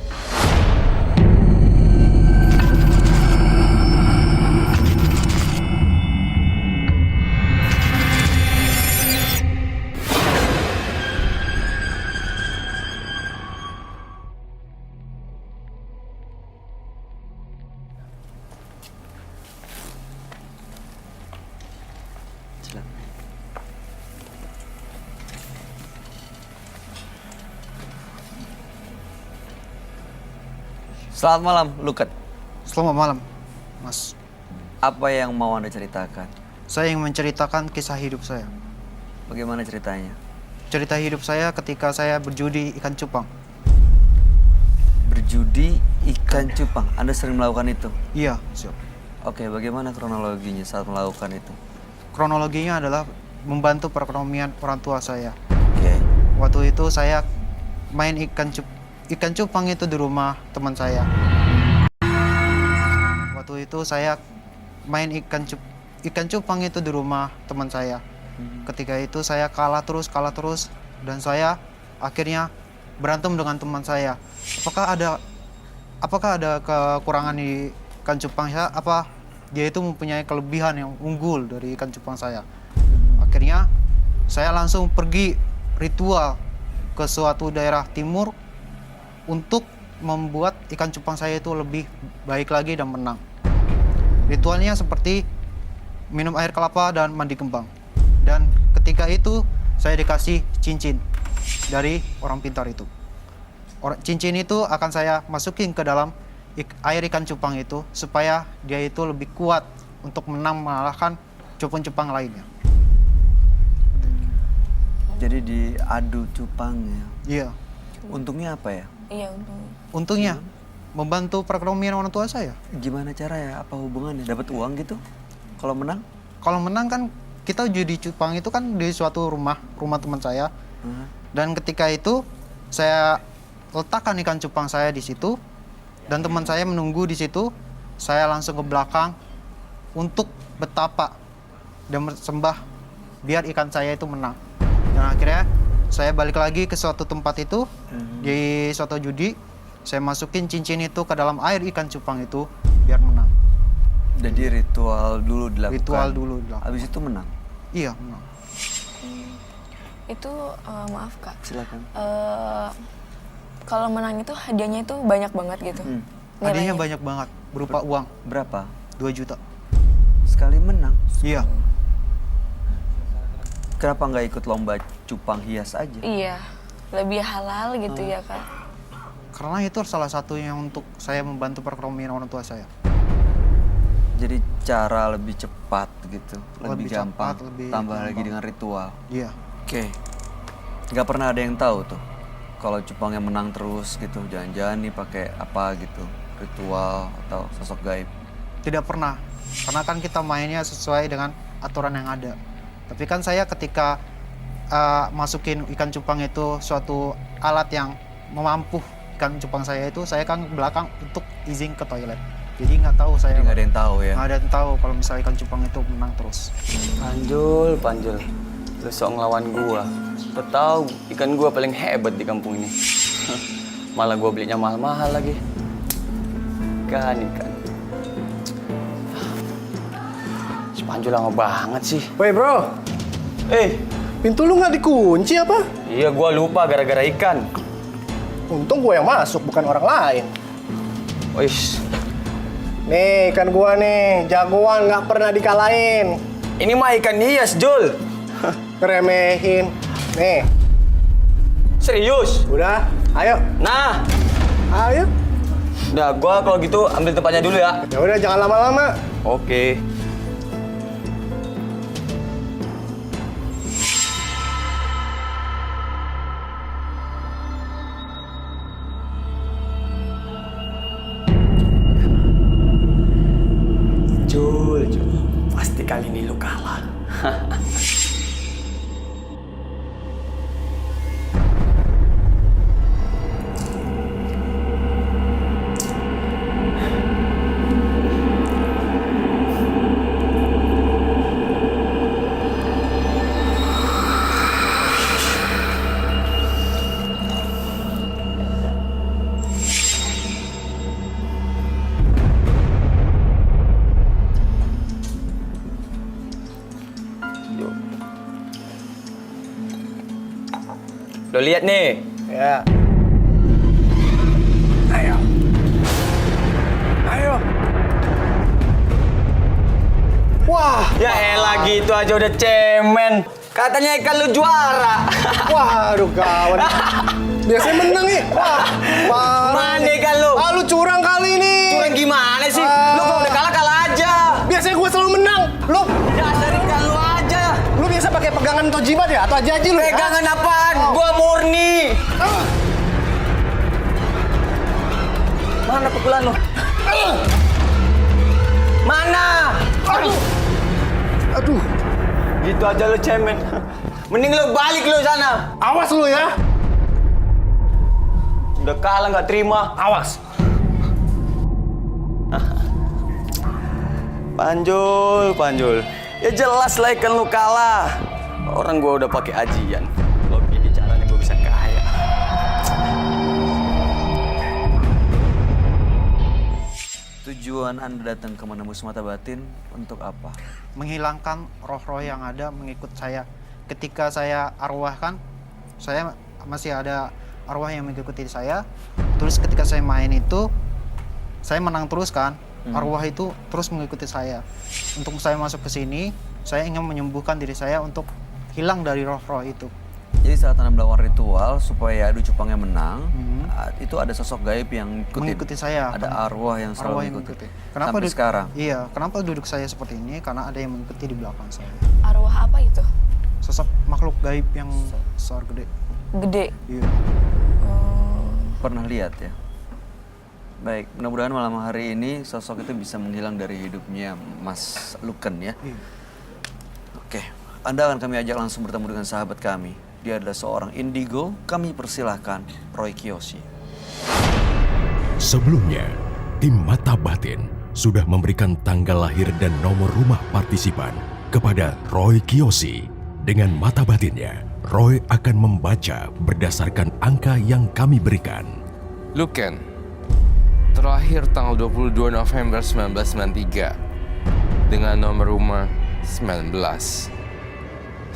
Selamat malam, Luken. Selamat malam, Mas. Apa yang mau Anda ceritakan? Saya ingin menceritakan kisah hidup saya. Bagaimana ceritanya? Cerita hidup saya ketika saya berjudi ikan cupang. Berjudi ikan cupang. Anda sering melakukan itu? Iya, siap. Oke, bagaimana kronologinya saat melakukan itu? Kronologinya adalah membantu perekonomian orang tua saya. Oke. Waktu itu saya main ikan cupang itu di rumah teman saya. Waktu itu saya main ikan cupang itu di rumah teman saya. Ketika itu saya kalah terus dan saya akhirnya berantem dengan teman saya. Apakah ada kekurangan di ikan cupang saya? Apa dia itu mempunyai kelebihan yang unggul dari ikan cupang saya? Akhirnya saya langsung pergi ritual ke suatu daerah timur untuk membuat ikan cupang saya itu lebih baik lagi dan menang. Ritualnya seperti minum air kelapa dan mandi kembang. Dan ketika itu saya dikasih cincin dari orang pintar itu. Cincin itu akan saya masukin ke dalam air ikan cupang itu supaya dia itu lebih kuat untuk mengalahkan cupang-cupang lainnya. Jadi diadu cupangnya. Iya. Untungnya apa ya? Iya, untungnya. Untungnya membantu perekonomian orang tua saya. Gimana cara ya? Apa hubungannya? Dapat uang gitu? Kalau menang? Kalau menang kan kita judi cupang itu kan di suatu rumah teman saya. Dan ketika itu saya letakkan ikan cupang saya di situ dan teman saya menunggu di situ. Saya langsung ke belakang untuk betapa dan bersembah biar ikan saya itu menang. Dan akhirnya saya balik lagi ke suatu tempat itu di suatu judi. Saya masukin cincin itu ke dalam air ikan cupang itu biar menang. Jadi ritual dulu dilakukan. Ritual dulu dilakukan. Habis itu menang. Iya, menang. Itu maaf Kak. Silakan. Kalau menang itu hadiahnya itu banyak banget gitu. Hadiahnya Nilainya. banyak banget berupa uang Berapa? 2 juta. Sekali menang. Iya. Kenapa nggak ikut lomba cupang hias aja? Iya, lebih halal gitu ya Kak. Karena itu salah satunya untuk saya membantu perekonomian orang tua saya. Jadi cara lebih cepat gitu, lebih Lebih gampang, cepat, lebih tambah lagi gampang. dengan ritual. Iya. Oke. Nggak pernah ada yang tahu tuh kalau cupangnya menang terus gitu, jangan-jangan nih pakai apa gitu, ritual atau sosok gaib. Tidak pernah. Karena kan kita mainnya sesuai dengan aturan yang ada. Tapi kan saya ketika masukin ikan cupang itu suatu alat yang memampu ikan cupang saya itu, saya kan belakang untuk izin ke toilet. Jadi nggak tahu saya. Jadi nggak ada yang tahu ya. Nggak ada yang tahu kalau misalnya ikan cupang itu menang terus. Panjul, lu sok ngelawan gua. Lu tahu ikan gua paling hebat di kampung ini. Malah gua belinya mahal-mahal lagi. Ikan. Si Panjul lama banget sih. Woi bro, pintu lu nggak dikunci apa? Iya, gua lupa gara-gara ikan. Untung gua yang masuk, bukan orang lain. Wis, Nih ikan gua nih, jagoan nggak pernah dikalahin. ini mah ikan hias, Jul. Ngeremehin. Nih, Serius? udah, ayo, Nah, ayo. udah gua kalau gitu ambil tempatnya dulu ya. Ya udah jangan lama-lama. Oke. Jul, pasti kali ini lu kalah. Lo lihat nih. Ya. Ayo. Wah, Ya elah gitu aja udah cemen. Katanya ikan lu juara. waduh kawan. Biasanya menang nih. Wah, parah. Mana ikan lu? Ah, lu curang kali ini. Curang gimana sih? Ah. Lu kalau udah kalah aja. Biasanya gue selalu menang. Lu Dasar ikan lu aja. biasa pakai pegangan atau jimat ya? Atau aji lu? Pegangan Hah? apaan? Gua murni. Ah. Mana pukulan lu? Mana? Aduh. Gitu aja lu cemen. Mending lu balik lu sana. Awas lu ya. Udah kalah nggak terima. Awas. Panjul. Ya jelas lah ikan lu kalah. Orang gua udah pakai ajian. Kalau gini caranya gua bisa kaya. Tujuan Anda datang ke menembus mata batin untuk apa? Menghilangkan roh-roh yang ada mengikut saya. Ketika saya arwahkan, saya masih ada arwah yang mengikuti saya. Terus ketika saya main itu, saya menang terus kan. Arwah itu terus mengikuti saya. Untuk saya masuk ke sini, saya ingin menyembuhkan diri saya untuk hilang dari roh-roh itu. Jadi saat Anda melakukan ritual supaya adu cupangnya menang, itu ada sosok gaib yang Mengikuti saya. Ada arwah yang selalu Arwah yang mengikuti. Kenapa Sampai sekarang? Iya, kenapa duduk saya seperti ini? Karena ada yang mengikuti di belakang saya. Arwah apa itu? Sosok makhluk gaib yang besar gede. Gede. Iya. Pernah lihat ya? Baik, mudah-mudahan malam hari ini sosok itu bisa menghilang dari hidupnya Mas Luken ya. Iya. Oke, Anda akan kami ajak langsung bertemu dengan sahabat kami. Dia adalah seorang indigo, kami persilahkan Roy Kiyoshi. Sebelumnya, tim Mata Batin sudah memberikan tanggal lahir dan nomor rumah partisipan kepada Roy Kiyoshi. Dengan mata batinnya, Roy akan membaca berdasarkan angka yang kami berikan. Luken, terlahir tanggal 22 November 1993 dengan nomor rumah 19.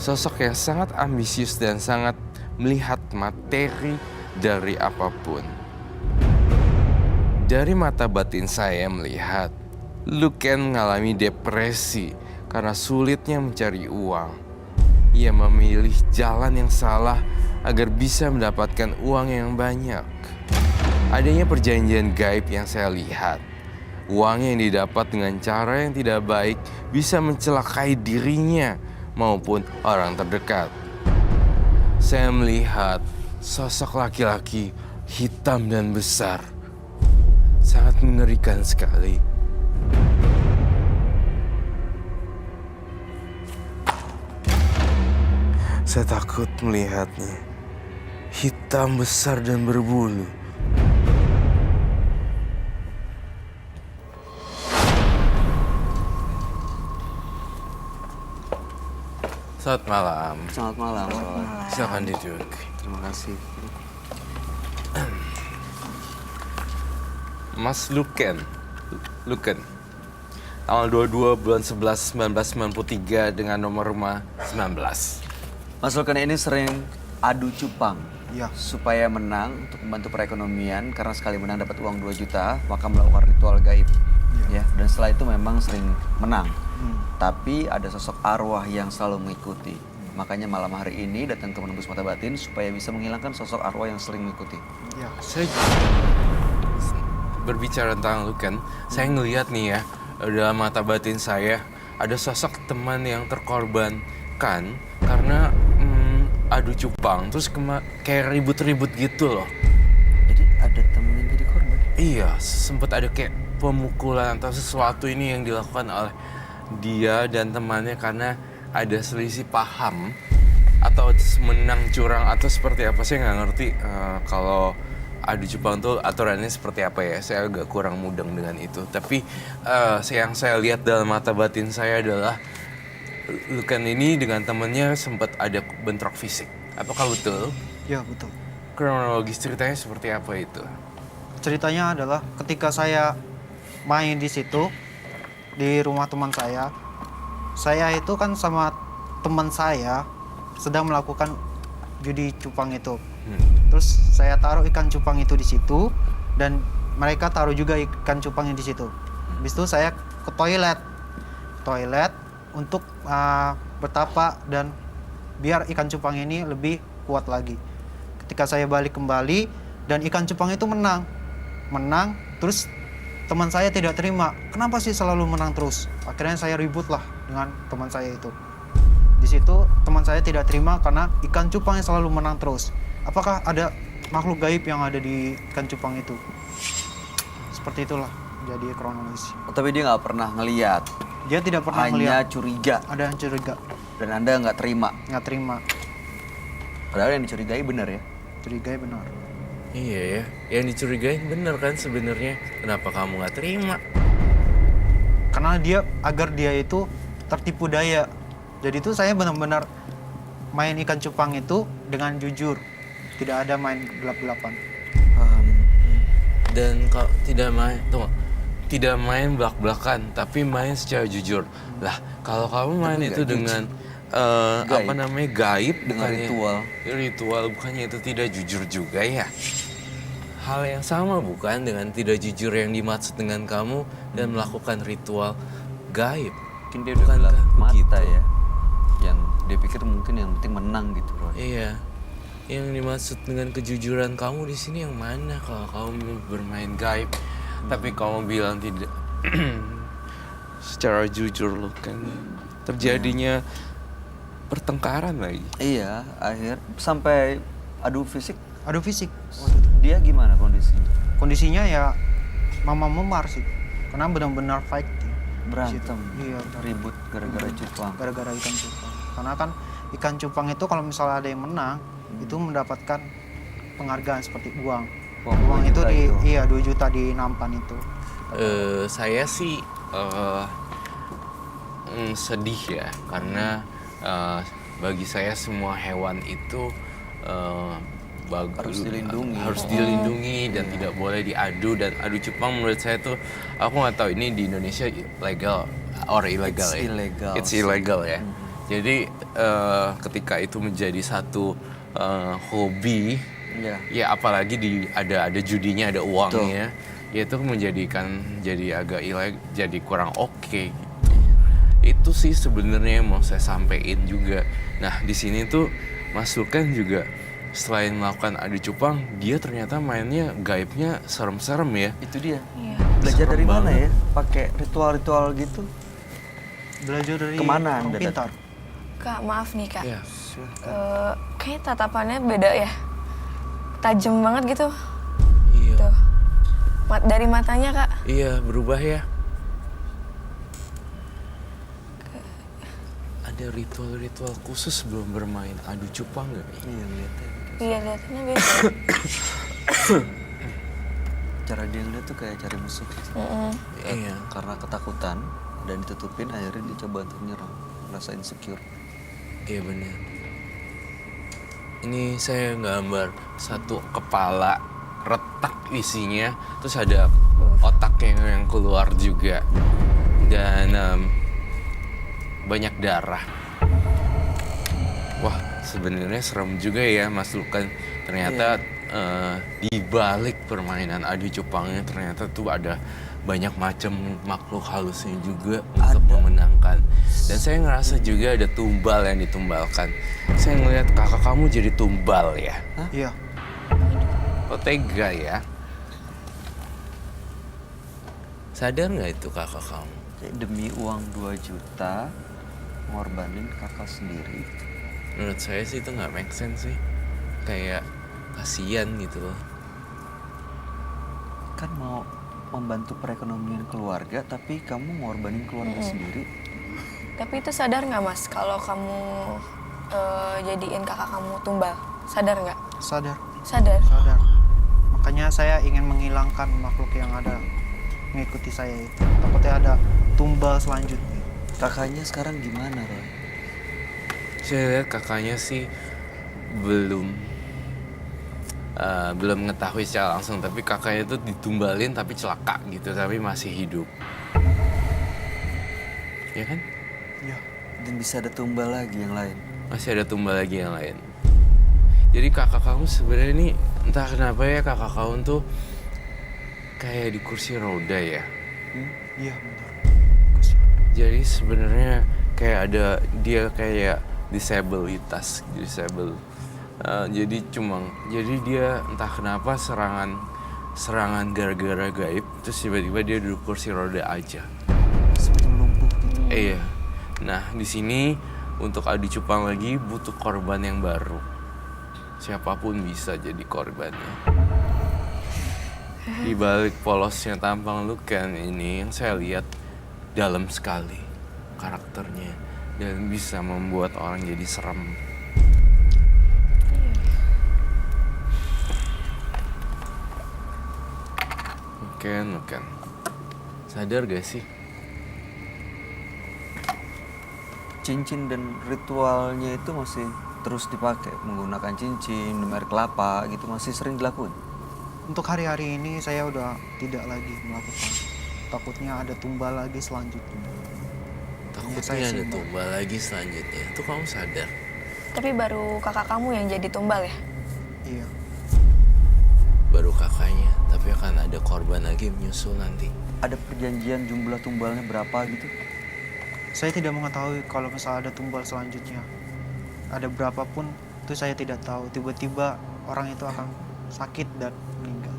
Sosok yang sangat ambisius dan sangat melihat materi dari apapun. Dari mata batin saya melihat, Luken mengalami depresi karena sulitnya mencari uang. Ia memilih jalan yang salah agar bisa mendapatkan uang yang banyak. Adanya perjanjian gaib yang saya lihat. Uang yang didapat dengan cara yang tidak baik bisa mencelakai dirinya maupun orang terdekat. Saya melihat sosok laki-laki hitam dan besar. Sangat mengerikan sekali. Saya takut melihatnya. Hitam, besar, dan berbulu. Selamat malam. Selamat malam, Roy. Silakan duduk. Terima kasih. Mas Luken. Tanggal 22 bulan 11 1993 dengan nomor rumah 19. Mas Luken ini sering adu cupang. Iya. Supaya menang untuk membantu perekonomian, karena sekali menang dapat uang 2 juta, maka melakukan ritual gaib. Ya, dan setelah itu memang sering menang. Tapi ada sosok arwah yang selalu mengikuti. Makanya malam hari ini datang ke Menembus Mata Batin supaya bisa menghilangkan sosok arwah yang sering mengikuti. Ya. Saya berbicara tentang Luken, saya ngelihat nih ya, dalam mata batin saya ada sosok teman yang terkorbankan karena adu cupang, terus kayak ribut-ribut gitu loh. Jadi ada temen yang jadi korban? Iya, sempat ada kayak pemukulan atau sesuatu ini yang dilakukan oleh dia dan temannya karena ada selisih paham atau menang curang atau seperti apa, saya nggak ngerti kalau adu cupang tuh aturannya seperti apa ya, saya agak kurang mudeng dengan itu. Tapi yang saya lihat dalam mata batin saya adalah Luken ini dengan temannya sempat ada bentrok fisik. Apakah betul? Ya, betul. Kronologis ceritanya seperti apa itu? Ceritanya adalah ketika saya main di situ, di rumah teman saya itu kan sama teman saya sedang melakukan judi cupang itu. Terus saya taruh ikan cupang itu di situ dan mereka taruh juga ikan cupangnya di situ. Habis itu saya ke toilet untuk bertapa dan biar ikan cupang ini lebih kuat lagi. Ketika saya balik kembali dan ikan cupang itu menang, terus teman saya tidak terima. Kenapa sih selalu menang terus? Akhirnya saya ribut lah dengan teman saya itu. Di situ teman saya tidak terima karena ikan cupang yang selalu menang terus. Apakah ada makhluk gaib yang ada di ikan cupang itu? Seperti itulah jadi kronologis. Oh, tapi dia nggak pernah ngeliat, Dia tidak pernah hanya melihat. curiga. Ada yang curiga, Dan Anda nggak terima. nggak terima. Padahal yang dicurigai benar ya. Curigai benar. Iya ya, yang dicurigain bener kan sebenarnya. Kenapa kamu nggak terima? Karena agar dia itu tertipu daya. Jadi itu saya benar-benar main ikan cupang itu dengan jujur. Tidak ada main gelap-gelapan. Dan kalau tidak main belak-belakan, tapi main secara jujur. Lah, kalau kamu main Tapi itu nggak dengan Gaib. apa namanya gaib, Dengan ritual, bukannya itu tidak jujur juga ya? Hal yang sama bukan dengan tidak jujur yang dimaksud dengan kamu dan melakukan ritual gaib. Mungkin dia udah gelap mata ya. Yang dia pikir mungkin yang penting menang gitu, Roy. Iya. Yang dimaksud dengan kejujuran kamu di sini yang mana kalau kamu bermain gaib, tapi kamu bilang tidak secara jujur lo kan terjadinya pertengkaran lagi. Iya, akhir sampai adu fisik. Adu fisik. Dia gimana kondisinya? Kondisinya ya mama memar sih. Karena benar-benar fight. Berantem. Iya, Ribut gara-gara cupang. gara-gara ikan cupang. Karena kan ikan cupang itu kalau misalnya ada yang menang, itu mendapatkan penghargaan seperti uang. Uang 2 itu juta itu. iya 2 juta di nampan itu. Saya sih sedih ya karena bagi saya semua hewan itu Harus dilindungi. harus dilindungi dan tidak boleh diadu. Dan adu cupang menurut saya tuh, aku nggak tahu ini di Indonesia legal or illegal. It's ya. illegal. It's illegal ya. Jadi ketika itu menjadi satu hobi, Iya. ya apalagi ada judinya, ada uangnya, ya itu menjadikan jadi agak ilegal, jadi kurang oke. Itu sih sebenarnya yang mau saya sampaikan juga. Nah di sini tuh Mas Luken juga selain melakukan adu cupang, dia ternyata mainnya gaibnya serem-serem ya. Itu dia. Iya. Belajar Serem dari mana banget. ya? Pakai ritual-ritual gitu. Belajar dari Kemana orang Anda pintar. Kak, maaf nih Kak. Ya. Kayak tatapannya beda ya. Tajam banget gitu. Iya. Tuh. Dari matanya Kak. Iya, berubah ya. Ada ritual-ritual khusus sebelum bermain adu cupang nggak? Iya, ngeliatnya. Iya, lihatnya beda. Cara dia ngeliat tuh kayak cari musuh. Iya. Karena ketakutan dan ditutupin, akhirnya dia coba untuk nyerang. Rasa insecure. Iya benar. Ini saya gambar satu kepala retak isinya, terus ada otak yang keluar juga, dan banyak darah. Wah, sebenarnya serem juga ya Mas Lukan. Ternyata di balik permainan adu cupangnya ternyata tuh ada banyak macam makhluk halusnya juga untuk memenangkan. Dan saya ngerasa juga ada tumbal yang ditumbalkan. Saya ngelihat kakak kamu jadi tumbal ya. Iya. Kok tega ya? Sadar nggak itu kakak kamu? Kayak demi uang 2 juta, ngorbanin kakak sendiri. Menurut saya sih itu nggak make sense sih. Kayak kasihan gitu loh. Kan mau membantu perekonomian keluarga, tapi kamu ngorbanin keluarga sendiri. Tapi itu sadar nggak Mas kalau kamu jadiin kakak kamu tumbal? Sadar nggak? Sadar. Sadar. Sadar. Makanya saya ingin menghilangkan makhluk yang ada mengikuti saya itu. Takutnya ada tumbal selanjutnya. Kakaknya sekarang gimana, Roy? Saya lihat kakaknya sih belum mengetahui secara langsung, tapi kakaknya itu ditumbalin tapi celaka gitu, tapi masih hidup. Ya kan? Iya. Dan bisa ada tumbal lagi yang lain. Masih ada tumbal lagi yang lain. Jadi kakak kamu sebenarnya ini entah kenapa ya kakak kamu tuh kayak di kursi roda ya. Iya, benar. Jadi sebenarnya kayak ada dia kayak disable. Jadi dia entah kenapa serangan gara-gara gaib, terus tiba-tiba dia duduk kursi roda aja. Seperti lumpuh gitu. Iya. Nah, di sini untuk adu cupang lagi butuh korban yang baru. Siapapun bisa jadi korbannya. Di balik polosnya tampang Lukan ini yang saya lihat dalam sekali karakternya dan bisa membuat orang jadi serem. Lukan. Sadar gak sih? Cincin dan ritualnya itu masih terus dipakai, menggunakan cincin, minum air kelapa gitu, masih sering dilakukan. Untuk hari-hari ini saya udah tidak lagi melakukan. Takutnya ada tumbal lagi selanjutnya. Takutnya ada tumbal lagi selanjutnya. Itu kamu sadar? Tapi baru kakak kamu yang jadi tumbal ya? Iya. Baru kakaknya, tapi akan ada korban lagi menyusul nanti. Ada perjanjian jumlah tumbalnya berapa gitu? Saya tidak mengetahui kalau misalnya ada tumbal selanjutnya. Ada berapapun itu saya tidak tahu. Tiba-tiba orang itu akan sakit dan meninggal.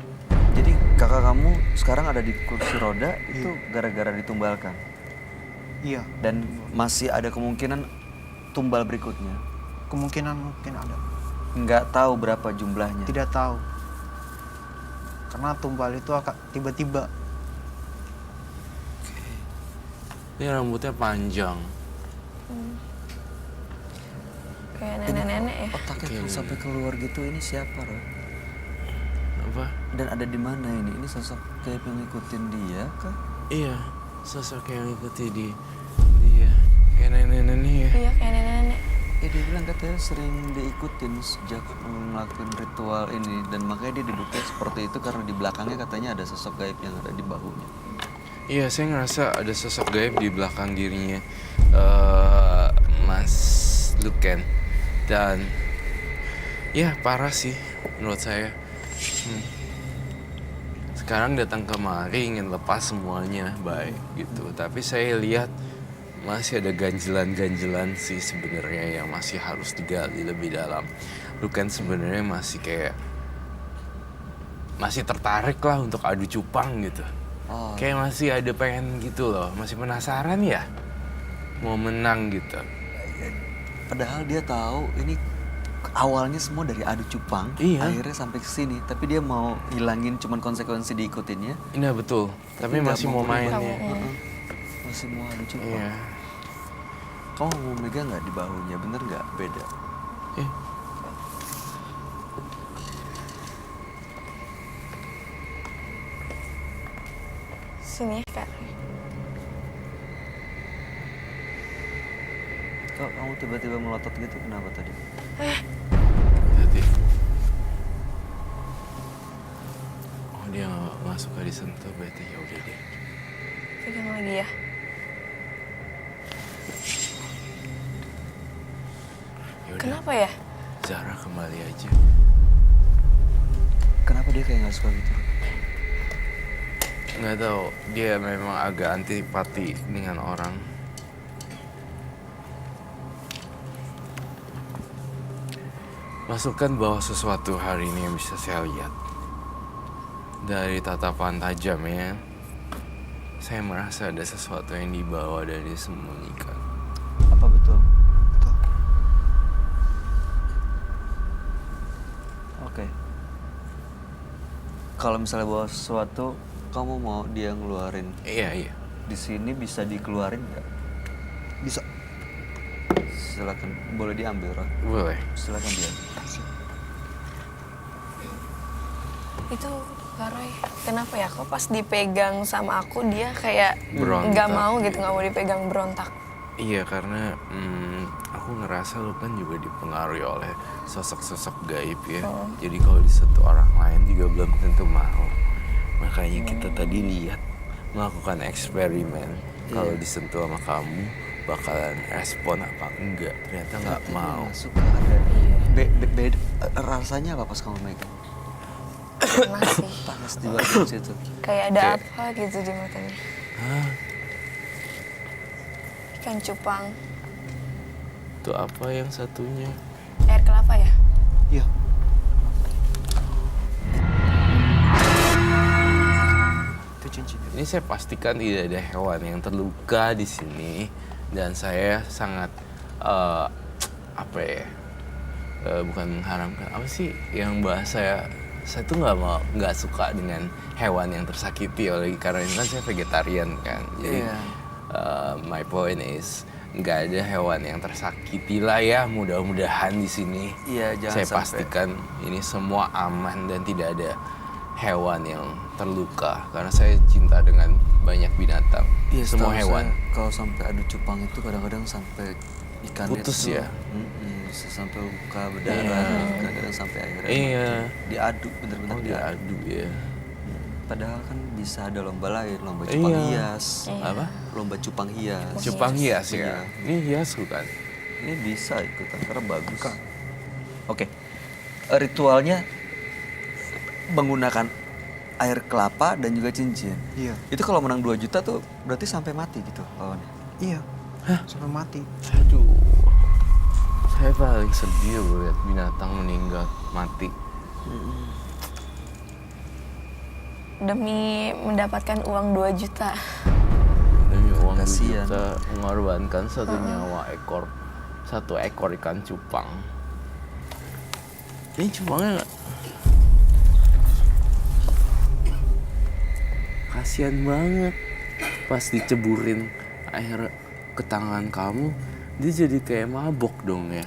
Jadi kakak kamu sekarang ada di kursi roda itu gara-gara ditumbalkan? Iya. Dan masih ada kemungkinan tumbal berikutnya? Kemungkinan mungkin ada. Nggak tahu berapa jumlahnya? Tidak tahu. Karena tumbal itu akan tiba-tiba. Ini rambutnya panjang. Kayak nenek-nenek ya? Otaknya tuh sampai keluar gitu, ini siapa, Roy? Apa? Dan ada di mana ini? Ini sosok kayak yang ngikutin dia kah? Iya, sosok yang ikuti dia. Kayak nenek-nenek ya. Iya kayak nenek-nenek. Ya dia bilang katanya sering diikutin sejak melakukan ritual ini. Dan makanya dia duduknya seperti itu karena di belakangnya katanya ada sosok gaib yang ada di bahunya. Iya, saya ngerasa ada sosok gaib di belakang dirinya Mas Lukan. Dan ya parah sih menurut saya. Sekarang datang kemari ingin lepas semuanya baik gitu. Tapi saya lihat masih ada ganjelan-ganjelan sih sebenarnya yang masih harus digali lebih dalam. Lukan sebenarnya masih kayak masih tertarik lah untuk adu cupang gitu. Oh. Kayak masih ada pengen gitu loh, masih penasaran ya mau menang gitu. Padahal dia tahu ini awalnya semua dari adu cupang, Iya. akhirnya sampai ke sini. Tapi dia mau hilangin cuman konsekuensi diikutinnya. Iya betul, tapi nggak masih mau berubah. mainnya. Masih mau adu cupang. Iya. Kamu mau megang nggak di bahunya? Bener nggak? Beda. Eh, Sini ya kak. Kok kamu tiba-tiba melotot gitu, kenapa tadi? Tadi. Oh, dia nggak suka disentuh, berarti ya udah deh. Pegang lagi ya. Yaudah, Kenapa ya? Zara kembali aja. Kenapa dia kayak nggak suka gitu? Nggak tahu, dia memang agak antipati dengan orang. Masukkan bahwa sesuatu hari ini yang bisa saya lihat dari tatapan tajamnya, saya merasa ada sesuatu yang dibawa dan disembunyikan. Apa betul? Betul. Oke. Kalau misalnya bawa sesuatu, kamu mau dia ngeluarin Iya. di sini, bisa dikeluarin nggak? Bisa. Silakan, boleh diambil, Ron. Boleh. Silakan dia. Itu Kak Roy, kenapa ya? Kok pas dipegang sama aku dia kayak Berontak. nggak mau gitu, nggak mau dipegang, berontak. Iya, karena aku ngerasa lu kan juga dipengaruhi oleh sosok-sosok gaib ya. Jadi kalau disentuh orang lain juga belum tentu mau. Makanya kita tadi lihat melakukan eksperimen. Kalau disentuh sama kamu bakalan respon apa enggak. Ternyata nggak mau. Nggak suka ada. Beda rasanya apa pas kamu megang? Panas sih. Panas di bagian situ. Kayak ada Kayak- apa gitu di matanya. Hah? Ikan cupang. Itu apa yang satunya? Air kelapa ya? Iya. Itu cincin. Ini saya pastikan tidak ada hewan yang terluka di sini dan saya sangat apa ya? Bukan mengharamkan, apa sih yang bahasa saya tuh nggak suka dengan hewan yang tersakiti oleh, karena ini kan saya vegetarian kan. Jadi Iya. my point is nggak ada hewan yang tersakiti lah ya, mudah-mudahan di sini. Iya, jangan Saya sampai. pastikan ini semua aman dan tidak ada hewan yang terluka karena saya cinta dengan banyak binatang. Iya, Semua setahu hewan. saya, kalau sampai adu cupang itu kadang-kadang sampai ikannya Putus tuh, ya? bisa sampai luka berdarah, kadang-kadang sampai akhirnya Iya. mati. Diadu, bener-bener Oh, diadu. diadu ya. Padahal kan bisa ada lomba lain, lomba cupang Iya. hias. Apa? Lomba cupang hias. Cupang hias Iya. ya. Ini hias bukan? Ini bisa ikutan karena bagus. Oke. Ritualnya menggunakan air kelapa dan juga cincin. Iya. Itu kalau menang 2 juta tuh berarti sampai mati gitu lawannya. Iya. Sampai mati. Aduh. Saya paling sedih lihat binatang meninggal mati. Demi mendapatkan uang 2 juta. Demi uang 2 Kasian. juta mengorbankan satu ekor ikan cupang. Ini cupangnya nggak? Kasian banget. Pas diceburin air ke tangan kamu, dia jadi kayak mabok dong ya.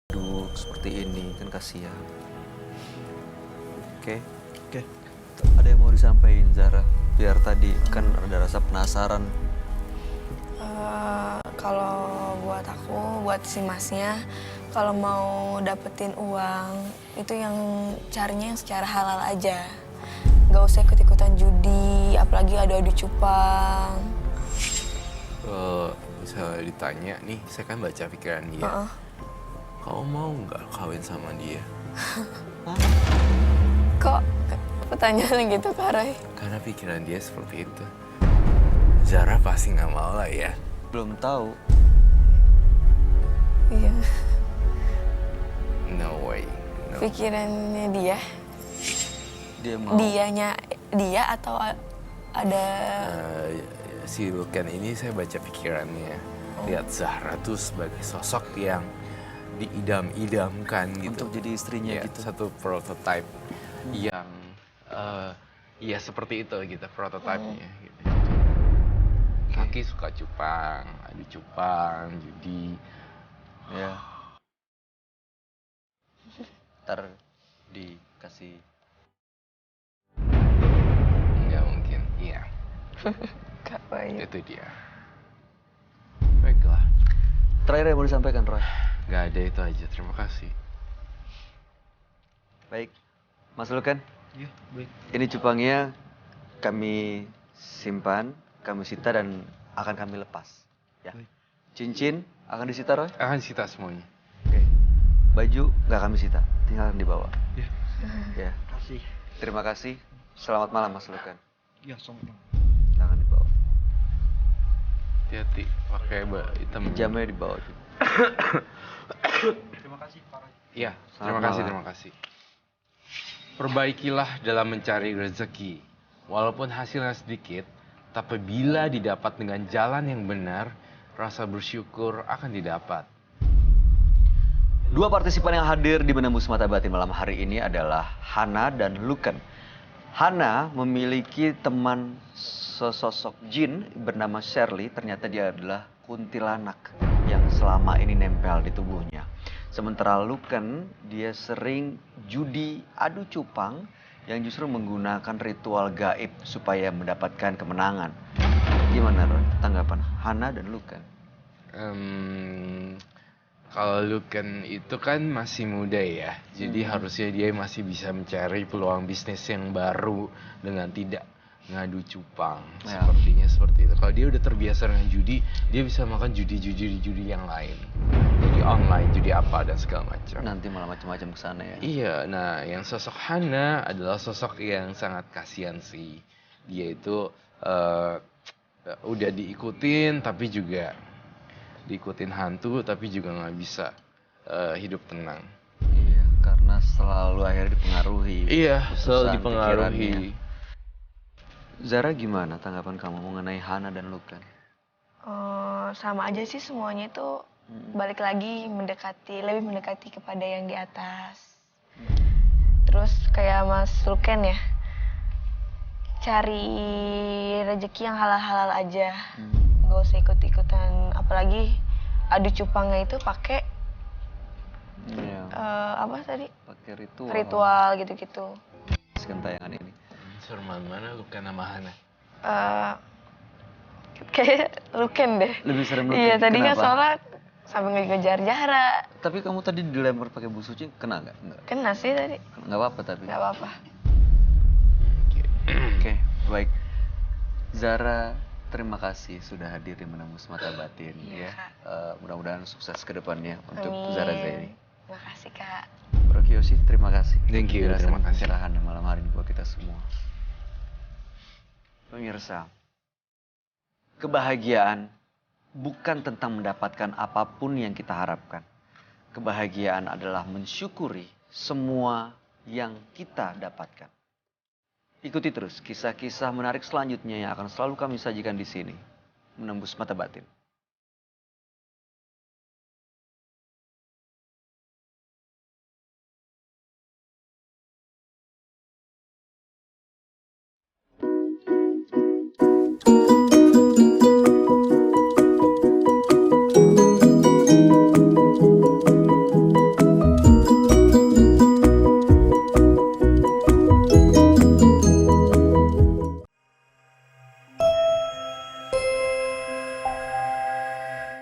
duduk seperti ini kan kasihan. Oke. Oke. Ada yang mau disampaikan Zara? Biar tadi kan ada rasa penasaran. Kalau buat aku, buat si masnya, kalau mau dapetin uang itu yang carinya yang secara halal aja. Gak usah ikut-ikutan judi, apalagi adu-adu cupang. Bisa ditanya nih, saya kan baca pikiran dia. Kamu mau nggak kawin sama dia? Kok pertanyaan gitu, Kak Roy? Karena pikiran dia seperti itu. Zara pasti nggak mau lah ya. Belum tahu. Iya. No way. No. Pikirannya dia, Dia mau. dia atau ada... Si Luken ini saya baca pikirannya. Lihat Zahra tuh sebagai sosok yang diidam-idamkan gitu. Untuk jadi istrinya Ya, gitu. satu prototype yang ya seperti itu gitu prototipenya. Gitu. Kaki suka cupang, adu cupang, judi. Ya. Ntar dikasih. Nggak mungkin, iya. Kak Roy. Itu dia. Baiklah, Terakhir yang mau disampaikan, Roy. nggak ada itu aja. Terima kasih. Baik. Mas Lukan, Iya, baik. ini cupangnya kami simpan, kami sita dan akan kami lepas. Ya. Baik. Cincin akan disita, Roy? Akan sita semuanya. Oke. Baju nggak kami sita, tinggal dibawa. Iya. Ya. Kasih. Terima kasih. Selamat malam, Mas Lukan. Iya, sama-sama. Akan dibawa. Hati-hati, pakai hitam. Jamnya dibawa juga. Terima kasih, Pak Roy. Iya, Selamat terima kasih, malam. terima kasih. Perbaikilah dalam mencari rezeki. Walaupun hasilnya sedikit, tapi bila didapat dengan jalan yang benar, rasa bersyukur akan didapat. Dua partisipan yang hadir di Menembus Mata Batin malam hari ini adalah Hana dan Luken. Hana memiliki teman sesosok jin bernama Shirley. Ternyata dia adalah kuntilanak yang selama ini nempel di tubuhnya. Sementara Luken, dia sering judi adu cupang yang justru menggunakan ritual gaib supaya mendapatkan kemenangan. Gimana, Roy? Tanggapan Hana dan Luken? Kalau Luken itu kan masih muda ya, jadi harusnya dia masih bisa mencari peluang bisnis yang baru dengan tidak ngadu cupang. Ya. Sepertinya seperti itu. Kalau dia udah terbiasa dengan judi, dia bisa makan judi yang lain. Judi online, judi apa dan segala macam. Nanti malah macam-macam kesana ya. Iya, nah yang sosok Hana adalah sosok yang sangat kasihan sih. Dia itu udah diikutin tapi juga diikutin hantu tapi juga nggak bisa hidup tenang. Iya, karena selalu akhirnya dipengaruhi. Iya, selalu keputusan dipengaruhi. pikirannya. Zara, gimana tanggapan kamu mengenai Hana dan Luken? Sama aja sih semuanya itu balik lagi lebih mendekati kepada yang di atas. Terus kayak Mas Luken ya, cari rezeki yang halal-halal aja, nggak usah ikut-ikutan. Apalagi adu cupangnya itu pakai Iya, apa tadi? pakai ritual. Ritual gitu-gitu. Sekian tayangan ini. Serman mana Luken sama Hana? Kayak Luken deh. Lebih serem Luken. Iya, tadi kan Kenapa? soalnya sampai ngejar Zahra. Tapi kamu tadi dilempar pakai bu suci, kena nggak? Nggak. Kena sih tadi. Nggak apa-apa tapi. Nggak apa-apa. Oke, baik. Zara, terima kasih sudah hadir di Menembus Mata Batin. Iya, Ya. Kak. Mudah-mudahan sukses ke depannya untuk Amin. Zara Zaini. Terima kasih, Kak. Bro Kiyoshi, terima kasih. Thank you, Penjelasan terima kasih. pencerahan yang malam hari ini buat kita semua. Pemirsa, kebahagiaan bukan tentang mendapatkan apapun yang kita harapkan. Kebahagiaan adalah mensyukuri semua yang kita dapatkan. Ikuti terus kisah-kisah menarik selanjutnya yang akan selalu kami sajikan di sini. Menembus Mata Batin.